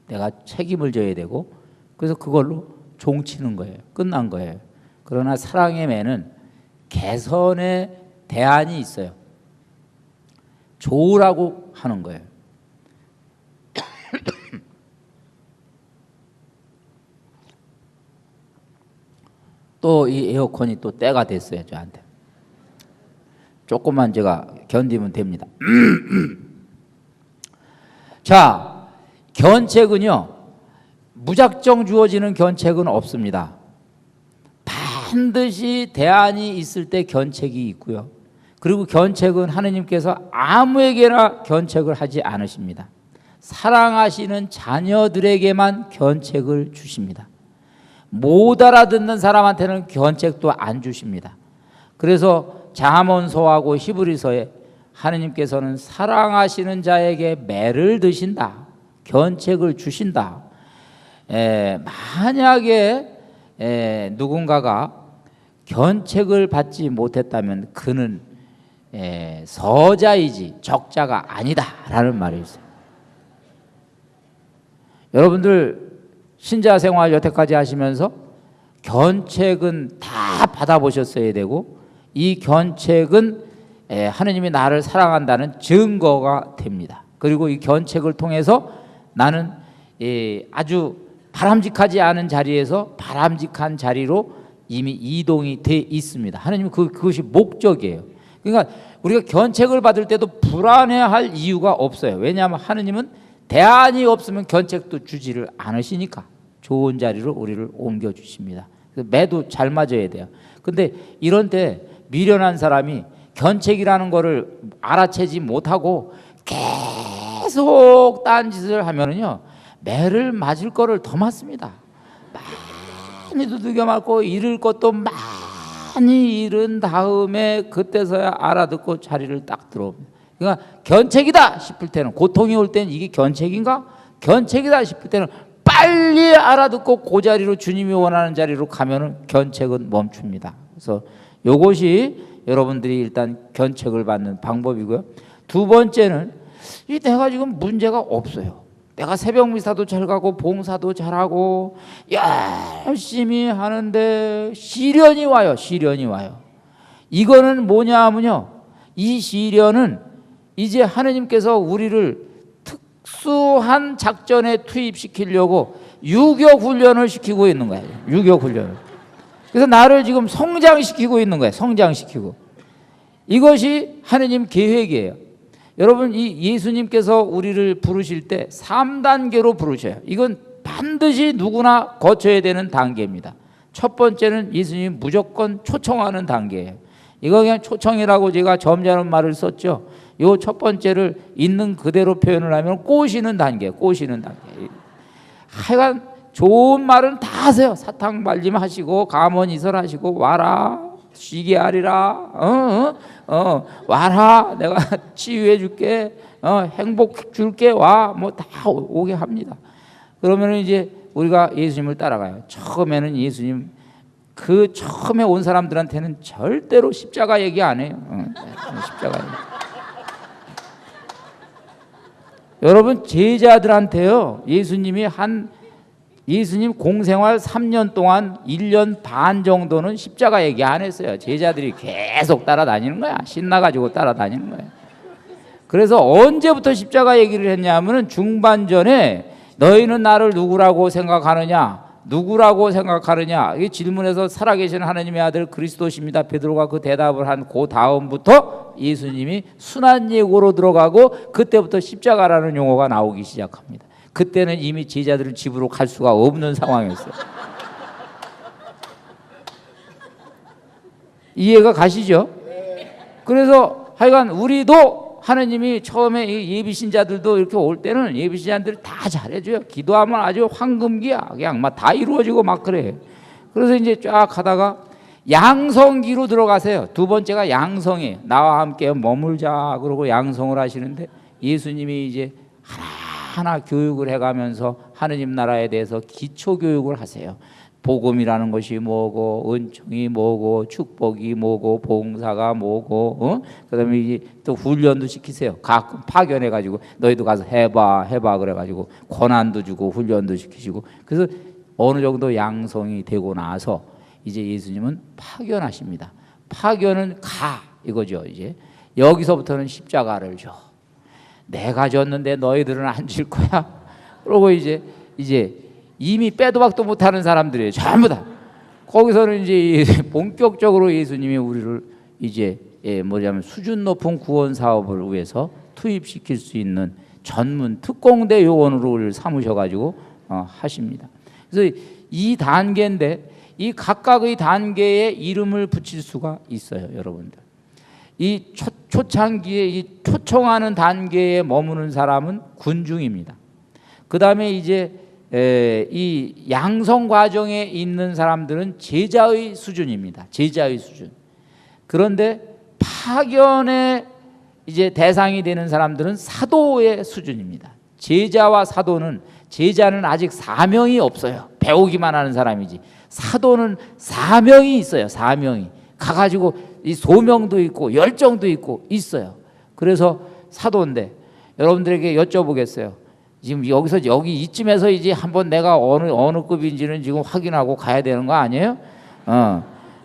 내가 책임을 져야 되고, 그래서 그걸로 종치는 거예요. 끝난 거예요. 그러나 사랑의 매는 개선의 대안이 있어요. 좋으라고 하는 거예요. 또 이 에어컨이 또 때가 됐어요, 저한테. 조금만 제가 견디면 됩니다. 자, 견책은요, 무작정 주어지는 견책은 없습니다. 반드시 대안이 있을 때 견책이 있고요. 그리고 견책은 하느님께서 아무에게나 견책을 하지 않으십니다. 사랑하시는 자녀들에게만 견책을 주십니다. 못 알아듣는 사람한테는 견책도 안 주십니다. 그래서 잠언서하고 히브리서에 하느님께서는 사랑하시는 자에게 매를 드신다, 견책을 주신다. 만약에 누군가가 견책을 받지 못했다면 그는 서자이지 적자가 아니다라는 말이 있어요. 여러분들 신자 생활 여태까지 하시면서 견책은 다 받아보셨어야 되고, 이 견책은 하느님이 나를 사랑한다는 증거가 됩니다. 그리고 이 견책을 통해서 나는 아주 바람직하지 않은 자리에서 바람직한 자리로 이미 이동이 돼 있습니다. 하느님은 그것이 목적이에요. 그러니까 우리가 견책을 받을 때도 불안해할 이유가 없어요. 왜냐하면 하느님은 대안이 없으면 견책도 주지를 않으시니까 좋은 자리로 우리를 옮겨주십니다. 매도 잘 맞아야 돼요. 근데 이런 때 미련한 사람이 견책이라는 거를 알아채지 못하고 계속 딴짓을 하면은요, 매를 맞을 거를 더 맞습니다. 많이 두들겨 맞고 잃을 것도 많이 잃은 다음에 그때서야 알아듣고 자리를 딱 들어옵니다. 그러니까 견책이다 싶을 때는, 고통이 올 때는 이게 견책인가? 견책이다 싶을 때는 빨리 알아듣고 그 자리로, 주님이 원하는 자리로 가면은 견책은 멈춥니다. 그래서 이것이 여러분들이 일단 견책을 받는 방법이고요. 두 번째는 내가 지금 문제가 없어요. 내가 새벽 미사도 잘 가고 봉사도 잘하고 열심히 하는데 시련이 와요. 시련이 와요. 이거는 뭐냐 하면요, 이 시련은 이제 하느님께서 우리를 특수한 작전에 투입시키려고 유격 훈련을 시키고 있는 거예요. 유격 훈련을. 그래서 나를 지금 성장시키고 있는 거예요. 성장시키고. 이것이 하느님 계획이에요. 여러분, 이 예수님께서 우리를 부르실 때 3단계로 부르셔요. 이건 반드시 누구나 거쳐야 되는 단계입니다. 첫 번째는 예수님 무조건 초청하는 단계예요. 이거 그냥 초청이라고 제가 점잖은 말을 썼죠. 요 첫 번째를 있는 그대로 표현을 하면 꼬시는 단계, 꼬시는 단계. 하여간 좋은 말은 다 하세요. 사탕 발림 하시고, 감언 이설 하시고, 와라, 쉬게 하리라, 와라, 내가 치유해 줄게, 행복 줄게, 와, 뭐 다 오게 합니다. 그러면 이제 우리가 예수님을 따라가요. 처음에는 예수님, 그 처음에 온 사람들한테는 절대로 십자가 얘기 안 해요. 십자가 얘기. 여러분, 제자들한테요, 예수님 공생활 3년 동안 1년 반 정도는 십자가 얘기 안 했어요. 제자들이 계속 따라다니는 거야. 신나가지고 따라다니는 거예요. 그래서 언제부터 십자가 얘기를 했냐면은 중반전에 너희는 나를 누구라고 생각하느냐? 누구라고 생각하느냐? 이 질문에서 살아계신 하나님의 아들 그리스도십니다. 베드로가 그 대답을 한 그 다음부터 예수님이 순한 예고로 들어가고, 그때부터 십자가라는 용어가 나오기 시작합니다. 그때는 이미 제자들은 집으로 갈 수가 없는 상황이었어요. 이해가 가시죠? 그래서 하여간 우리도 하느님이 처음에 이 예비신자들도 이렇게 올 때는 예비신자들 다 잘해줘요. 기도하면 아주 황금기야. 그냥 막 다 이루어지고 막 그래. 그래서 이제 쫙 가다가 양성기로 들어가세요. 두 번째가 양성이에요. 나와 함께 머물자 그러고 양성을 하시는데, 예수님이 이제 하나하나 교육을 해가면서 하느님 나라에 대해서 기초 교육을 하세요. 복음이라는 것이 뭐고, 은총이 뭐고, 축복이 뭐고, 봉사가 뭐고, 그다음에 이제 또 훈련도 시키세요. 가끔 파견해가지고 너희도 가서 해봐 그래가지고 권한도 주고 훈련도 시키시고. 그래서 어느 정도 양성이 되고 나서 이제 예수님은 파견하십니다. 파견은 가 이거죠. 이제 여기서부터는 십자가를 줘. 내가 졌는데 너희들은 안 질 거야. 그러고 이제 이미 빼도 박도 못하는 사람들이에요. 전부 다. 거기서는 이제 본격적으로 예수님이 우리를 이제 뭐냐면 수준 높은 구원 사업을 위해서 투입시킬 수 있는 전문 특공대 요원으로 우리를 삼으셔가지고 하십니다. 그래서 이 단계인데 이 각각의 단계에 이름을 붙일 수가 있어요, 여러분들. 이 초창기에 이 초청하는 단계에 머무는 사람은 군중입니다. 그 다음에 이제 이 양성 과정에 있는 사람들은 제자의 수준입니다. 제자의 수준. 그런데 파견의 이제 대상이 되는 사람들은 사도의 수준입니다. 제자와 사도는 제자는 아직 사명이 없어요. 배우기만 하는 사람이지. 사도는 사명이 있어요. 사명이 가가지고 이 소명도 있고 열정도 있고 있어요. 그래서 사도인데 여러분들에게 여쭤보겠어요. 지금 여기서 여기 이쯤에서 이제 한번 내가 어느 급인지는 지금 확인하고 가야 되는 거 아니에요?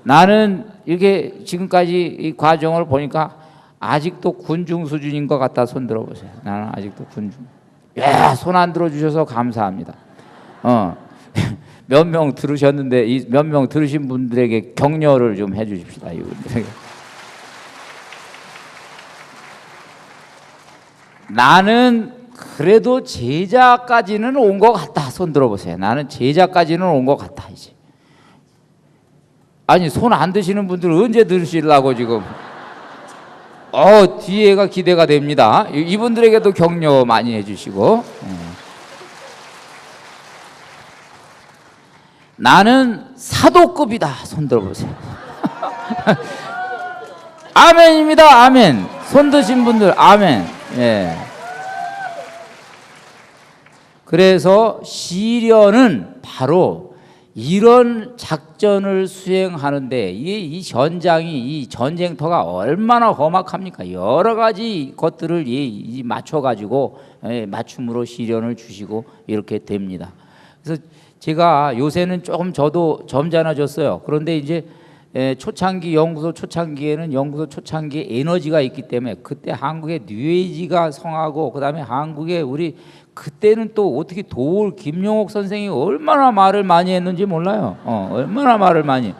나는 이렇게 지금까지 이 과정을 보니까 아직도 군중 수준인 것 같다. 손 들어보세요. 나는 아직도 군중. 손 안 들어주셔서 감사합니다. 몇 명 들으셨는데 이 몇 명 들으신 분들에게 격려를 좀 해주십시다. 이분들에게. 나는 그래도 제자까지는 온 것 같다. 손 들어보세요. 나는 제자까지는 온 것 같다. 이제. 아니 손 안 드시는 분들 언제 들으시려고 지금. 뒤에가 기대가 됩니다. 이분들에게도 격려 많이 해주시고. 나는 사도급이다. 손 들어보세요. 아멘입니다. 아멘. 손 드신 분들 아멘. 예. 그래서 시련은 바로 이런 작전을 수행하는데 이 전장이 이 전쟁터가 얼마나 험악합니까? 여러 가지 것들을 맞춰가지고 맞춤으로 시련을 주시고 이렇게 됩니다. 그래서 제가 요새는 조금 저도 점잖아졌어요. 그런데 이제 초창기 연구소 초창기에는 연구소 초창기에 에너지가 있기 때문에 그때 한국의 뉴에이지가 성하고 그다음에 한국에 우리 그때는 또 어떻게 도올 김용옥 선생이 얼마나 말을 많이 했는지 몰라요. 얼마나 말을 많이.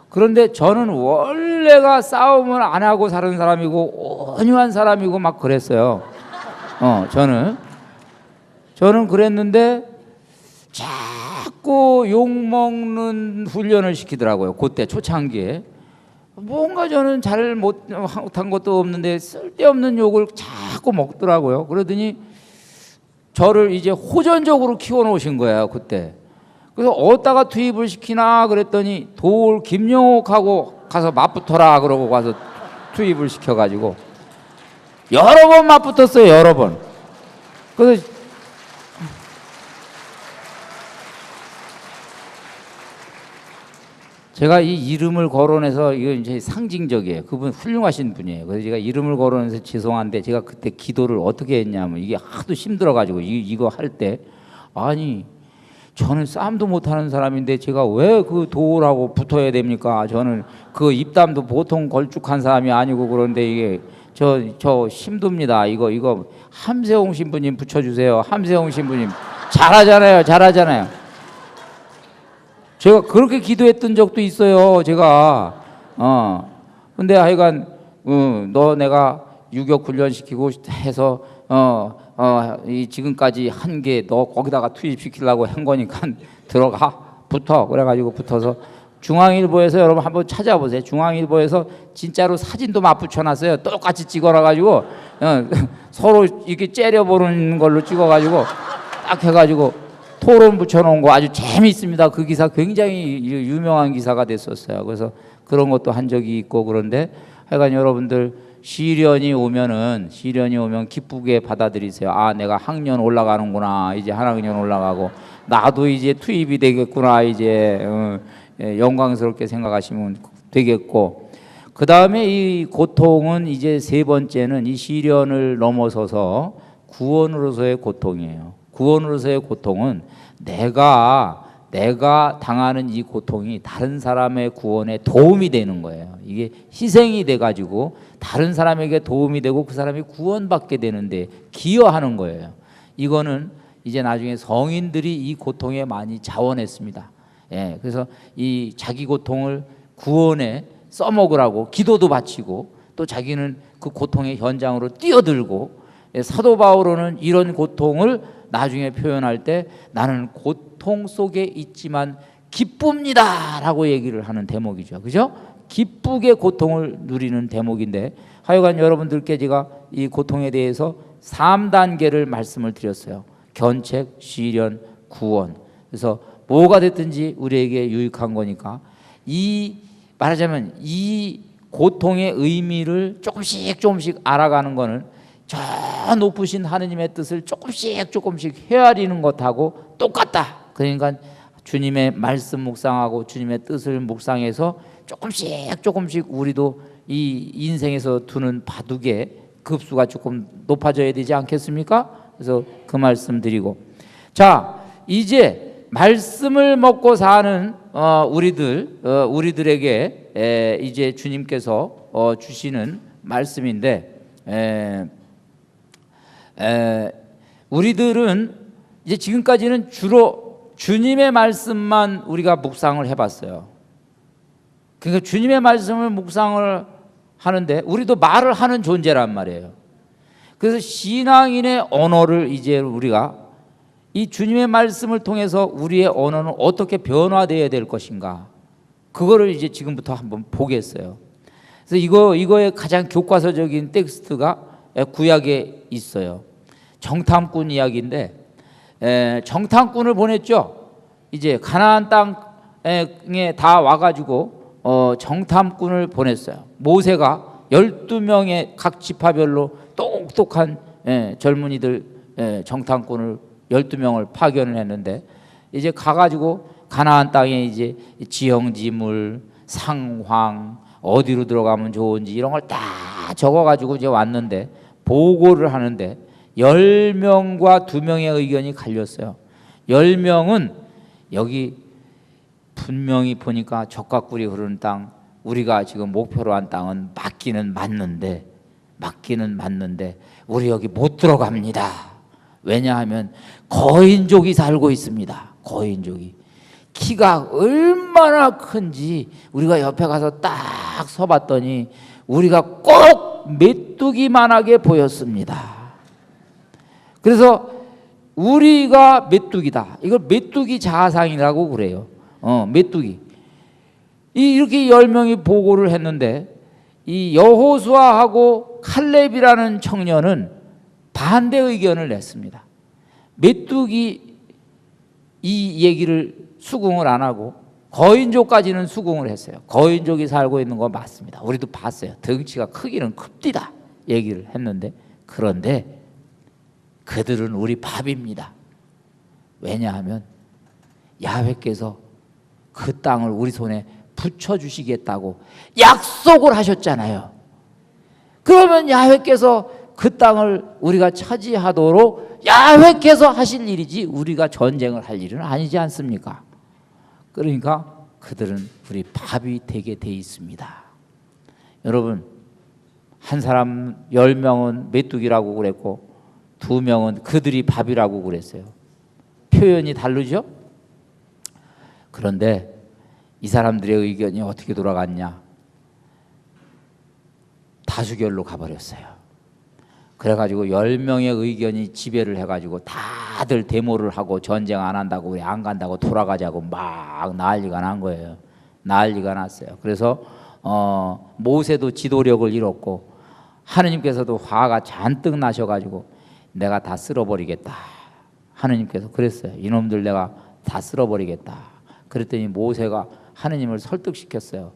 그런데 저는 원래가 싸움을 안 하고 사는 사람이고 온유한 사람이고 막 그랬어요. 저는 그랬는데 자꾸 욕먹는 훈련을 시키더라고요. 그때 초창기에. 뭔가 저는 잘 못한 것도 없는데 쓸데없는 욕을 자꾸 먹더라고요. 그러더니 저를 이제 호전적으로 키워놓으신 거예요. 그때. 그래서 어디다가 투입을 시키나 그랬더니 도울 김용옥하고 가서 맞붙어라 그러고 가서 투입을 시켜가지고 여러 번 맞붙었어요. 여러 번. 그래서 제가 이 이름을 거론해서 이거 이제 상징적이에요. 그분 훌륭하신 분이에요. 그래서 제가 이름을 거론해서 죄송한데 제가 그때 기도를 어떻게 했냐면 이게 하도 힘들어가지고 이거 할 때 아니 저는 싸움도 못하는 사람인데 제가 왜 그 도울하고 붙어야 됩니까? 저는 그 입담도 보통 걸쭉한 사람이 아니고 그런데 이게 저 힘듭니다. 이거 함세홍 신부님 붙여주세요. 함세홍 신부님 잘하잖아요. 제가 그렇게 기도했던 적도 있어요. 제가 근데 하여간 너 내가 유격 훈련 시키고 해서 이 지금까지 한 게 너 거기다가 투입시키려고 한 거니까 들어가 붙어. 그래가지고 붙어서 중앙일보에서 여러분 한번 찾아보세요. 중앙일보에서 진짜로 사진도 맞붙여놨어요. 똑같이 찍어놔가지고 서로 이렇게 째려보는 걸로 찍어가지고 딱 해가지고 토론 붙여놓은 거 아주 재미있습니다. 그 기사 굉장히 유명한 기사가 됐었어요. 그래서 그런 것도 한 적이 있고 그런데 하여간 여러분들 시련이 오면 기쁘게 받아들이세요. 아, 내가 학년 올라가는구나. 이제 한 학년 올라가고 나도 이제 투입이 되겠구나. 이제 영광스럽게 생각하시면 되겠고, 그 다음에 이 고통은 이제 세 번째는 이 시련을 넘어서서 구원으로서의 고통이에요. 구원으로서의 고통은 내가 당하는 이 고통이 다른 사람의 구원에 도움이 되는 거예요. 이게 희생이 돼가지고 다른 사람에게 도움이 되고 그 사람이 구원받게 되는데 기여하는 거예요. 이거는 이제 나중에 성인들이 이 고통에 많이 자원했습니다. 예, 그래서 이 자기 고통을 구원에 써먹으라고 기도도 바치고 또 자기는 그 고통의 현장으로 뛰어들고, 사도 바울은 이런 고통을 나중에 표현할 때 나는 고통 속에 있지만 기쁩니다 라고 얘기를 하는 대목이죠. 그죠? 기쁘게 고통을 누리는 대목인데, 하여간 여러분들께 제가 이 고통에 대해서 3단계를 말씀을 드렸어요. 견책, 시련, 구원. 그래서 뭐가 됐든지 우리에게 유익한 거니까, 말하자면 이 고통의 의미를 조금씩 알아가는 거는 저 높으신 하느님의 뜻을 조금씩 헤아리는 것하고 똑같다. 그러니까 주님의 말씀 묵상하고 주님의 뜻을 묵상해서 조금씩 우리도 이 인생에서 두는 바둑의 급수가 조금 높아져야 되지 않겠습니까? 그래서 그 말씀 드리고, 자, 이제 말씀을 먹고 사는 우리들에게 이제 주님께서 주시는 말씀인데, 우리들은 이제 지금까지는 주로 주님의 말씀만 우리가 묵상을 해봤어요. 그러니까 주님의 말씀을 묵상을 하는데 우리도 말을 하는 존재란 말이에요. 그래서 신앙인의 언어를 이제 우리가 이 주님의 말씀을 통해서 우리의 언어는 어떻게 변화되어야 될 것인가, 그거를 이제 지금부터 한번 보겠어요. 그래서 이거의 가장 교과서적인 텍스트가 구약에 있어요. 정탐꾼 이야기인데, 정탐꾼을 보냈죠. 이제 가나안 땅에 다 와가지고 정탐꾼을 보냈어요. 모세가 12명의 각 지파별로 똑똑한 젊은이들 정탐꾼을 12명을 파견을 했는데, 이제 가가지고 가나안 땅에 이제 지형지물, 상황, 어디로 들어가면 좋은지 이런 걸 다 적어가지고 이제 왔는데, 보고를 하는데 10명과 2명의 의견이 갈렸어요. 10명은 여기 분명히 보니까 젖과 꿀이 흐르는 땅, 우리가 지금 목표로 한 땅은 맞기는 맞는데 우리 여기 못 들어갑니다. 왜냐하면 거인족이 살고 있습니다. 거인족이 키가 얼마나 큰지 우리가 옆에 가서 딱 서봤더니 우리가 꼭 메뚜기만하게 보였습니다. 그래서 우리가 메뚜기다. 이걸 메뚜기 자상이라고 그래요. 메뚜기. 이렇게 10명이 보고를 했는데, 이 여호수아하고 칼렙이라는 청년은 반대 의견을 냈습니다. 메뚜기 이 얘기를 수긍을 안 하고 거인족까지는 수긍을 했어요. 거인족이 살고 있는 거 맞습니다. 우리도 봤어요. 덩치가 크기는 큽디다 얘기를 했는데, 그런데 그들은 우리 밥입니다. 왜냐하면 야훼께서 그 땅을 우리 손에 붙여주시겠다고 약속을 하셨잖아요. 그러면 야훼께서 그 땅을 우리가 차지하도록 야훼께서 하실 일이지 우리가 전쟁을 할 일은 아니지 않습니까? 그러니까 그들은 우리 밥이 되게 돼 있습니다. 여러분, 한 사람 10명은 메뚜기라고 그랬고 2명은 그들이 밥이라고 그랬어요. 표현이 다르죠? 그런데 이 사람들의 의견이 어떻게 돌아갔냐? 다수결로 가버렸어요. 그래가지고 10명의 의견이 지배를 해가지고 다들 데모를 하고 전쟁 안 한다고, 우리 안 간다고, 돌아가자고 막 난리가 난 거예요. 난리가 났어요. 그래서 모세도 지도력을 잃었고 하느님께서도 화가 잔뜩 나셔가지고 내가 다 쓸어버리겠다. 하느님께서 그랬어요. 이놈들 내가 다 쓸어버리겠다. 그랬더니 모세가 하느님을 설득시켰어요.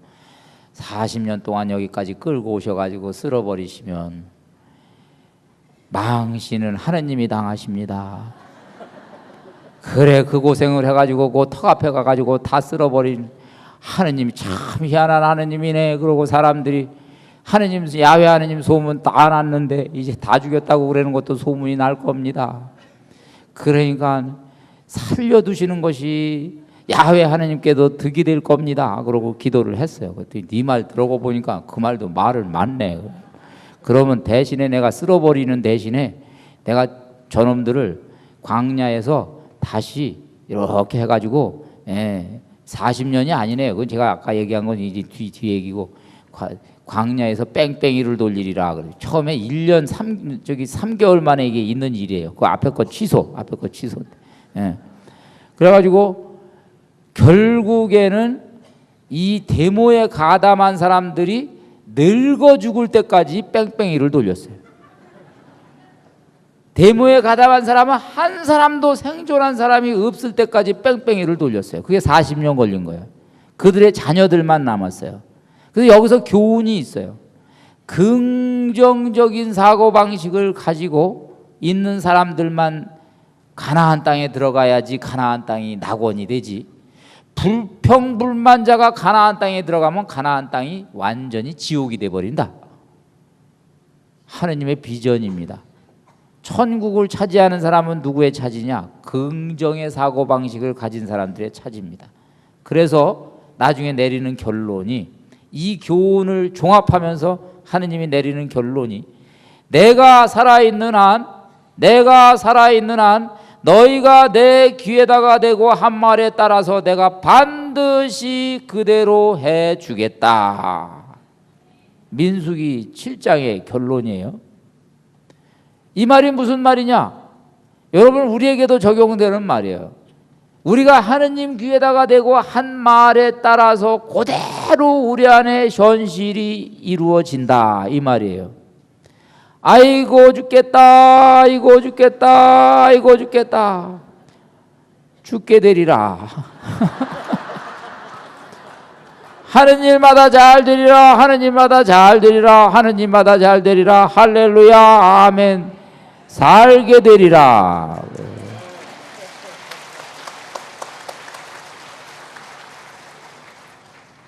40년 동안 여기까지 끌고 오셔가지고 쓸어버리시면 망신은 하느님이 당하십니다. 그래 그 고생을 해가지고 그 턱 앞에 가가지고 다 쓸어버린 하느님이 참 희한한 하느님이네. 그러고 사람들이 하느님 야훼 하느님 소문 다 났는데 이제 다 죽였다고 그러는 것도 소문이 날 겁니다. 그러니까 살려두시는 것이 야훼 하느님께도 득이 될 겁니다. 그러고 기도를 했어요. 그랬더니 네 말 들어고 보니까 그 말도 말을 맞네. 그러면 대신에 내가 쓸어버리는 대신에 내가 저놈들을 광야에서 다시 이렇게 해가지고 40년이 아니네요. 그건 제가 아까 얘기한 건 이제 뒤 얘기고 광야에서 뺑뺑이를 돌리리라. 그래. 처음에 1년 3개월 만에 이게 있는 일이에요. 그 앞에 거 취소. 그래가지고 결국에는 이 데모에 가담한 사람들이 늙어 죽을 때까지 뺑뺑이를 돌렸어요. 데모에 가담한 사람은 한 사람도 생존한 사람이 없을 때까지 뺑뺑이를 돌렸어요. 그게 40년 걸린 거예요. 그들의 자녀들만 남았어요. 그래서 여기서 교훈이 있어요. 긍정적인 사고방식을 가지고 있는 사람들만 가나안 땅에 들어가야지 가나안 땅이 낙원이 되지, 불평불만자가 가나안 땅에 들어가면 가나안 땅이 완전히 지옥이 돼버린다. 하느님의 비전입니다. 천국을 차지하는 사람은 누구의 차지냐? 긍정의 사고방식을 가진 사람들의 차지입니다. 그래서 나중에 내리는 결론이, 이 교훈을 종합하면서 하느님이 내리는 결론이, 내가 살아있는 한 너희가 내 귀에다가 대고 한 말에 따라서 내가 반드시 그대로 해주겠다. 민수기 7장의 결론이에요. 이 말이 무슨 말이냐? 여러분, 우리에게도 적용되는 말이에요. 우리가 하느님 귀에다가 대고 한 말에 따라서 그대로 우리 안에 현실이 이루어진다, 이 말이에요. 아이고 죽겠다, 아이고 죽겠다, 아이고 죽겠다, 죽게 되리라. 하는 일마다 잘 되리라, 하는 일마다 잘 되리라, 하는 일마다 잘 되리라. 할렐루야, 아멘. 살게 되리라.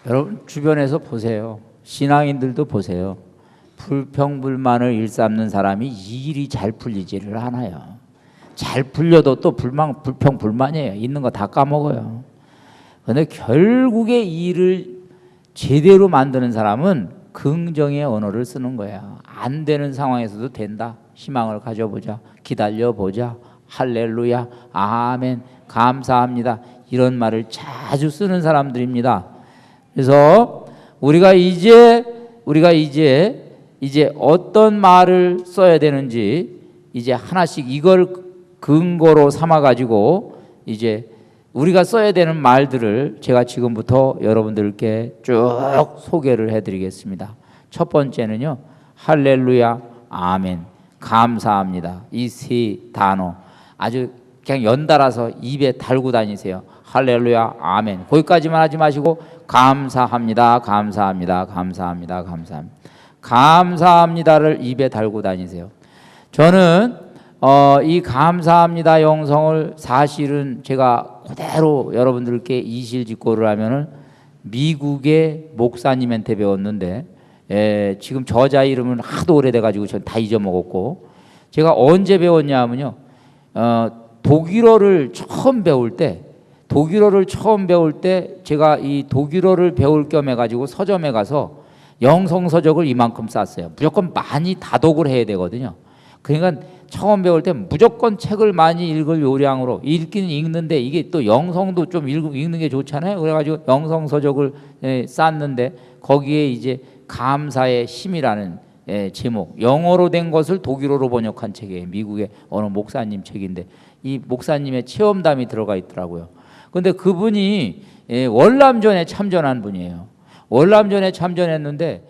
여러분 주변에서 보세요. 신앙인들도 보세요. 불평불만을 일삼는 사람이 일이 잘 풀리지를 않아요. 잘 풀려도 또 불평불만이에요. 있는 거 다 까먹어요. 그런데 결국에 일을 제대로 만드는 사람은 긍정의 언어를 쓰는 거야. 안 되는 상황에서도 된다. 희망을 가져보자. 기다려보자. 할렐루야, 아멘, 감사합니다. 이런 말을 자주 쓰는 사람들입니다. 그래서 우리가 이제 어떤 말을 써야 되는지 이제 하나씩 이걸 근거로 삼아 가지고 이제 우리가 써야 되는 말들을 제가 지금부터 여러분들께 쭉 소개를 해드리겠습니다. 첫 번째는요, 할렐루야, 아멘, 감사합니다. 이 세 단어 아주 그냥 연달아서 입에 달고 다니세요. 할렐루야, 아멘. 거기까지만 하지 마시고 감사합니다, 감사합니다, 감사합니다, 감사합니다. 감사합니다를 입에 달고 다니세요. 저는 이 감사합니다 영성을 사실은 제가 그대로 여러분들께 이실직고를 하면은 미국의 목사님한테 배웠는데, 지금 저자 이름은 하도 오래돼가지고 전 다 잊어먹었고, 제가 언제 배웠냐 하면요, 독일어를 처음 배울 때 제가 이 독일어를 배울 겸 해가지고 서점에 가서 영성서적을 이만큼 쌌어요. 무조건 많이 다독을 해야 되거든요. 그러니까 처음 배울 때 무조건 책을 많이 읽을 요량으로 읽기는 읽는데 이게 또 영성도 좀 읽는 게 좋잖아요. 그래가지고 영성서적을 쌌는데 거기에 이제 감사의 힘이라는 제목, 영어로 된 것을 독일어로 번역한 책이에요. 미국의 어느 목사님 책인데 이 목사님의 체험담이 들어가 있더라고요. 그런데 그분이 월남전에 참전한 분이에요. 월남전에 참전했는데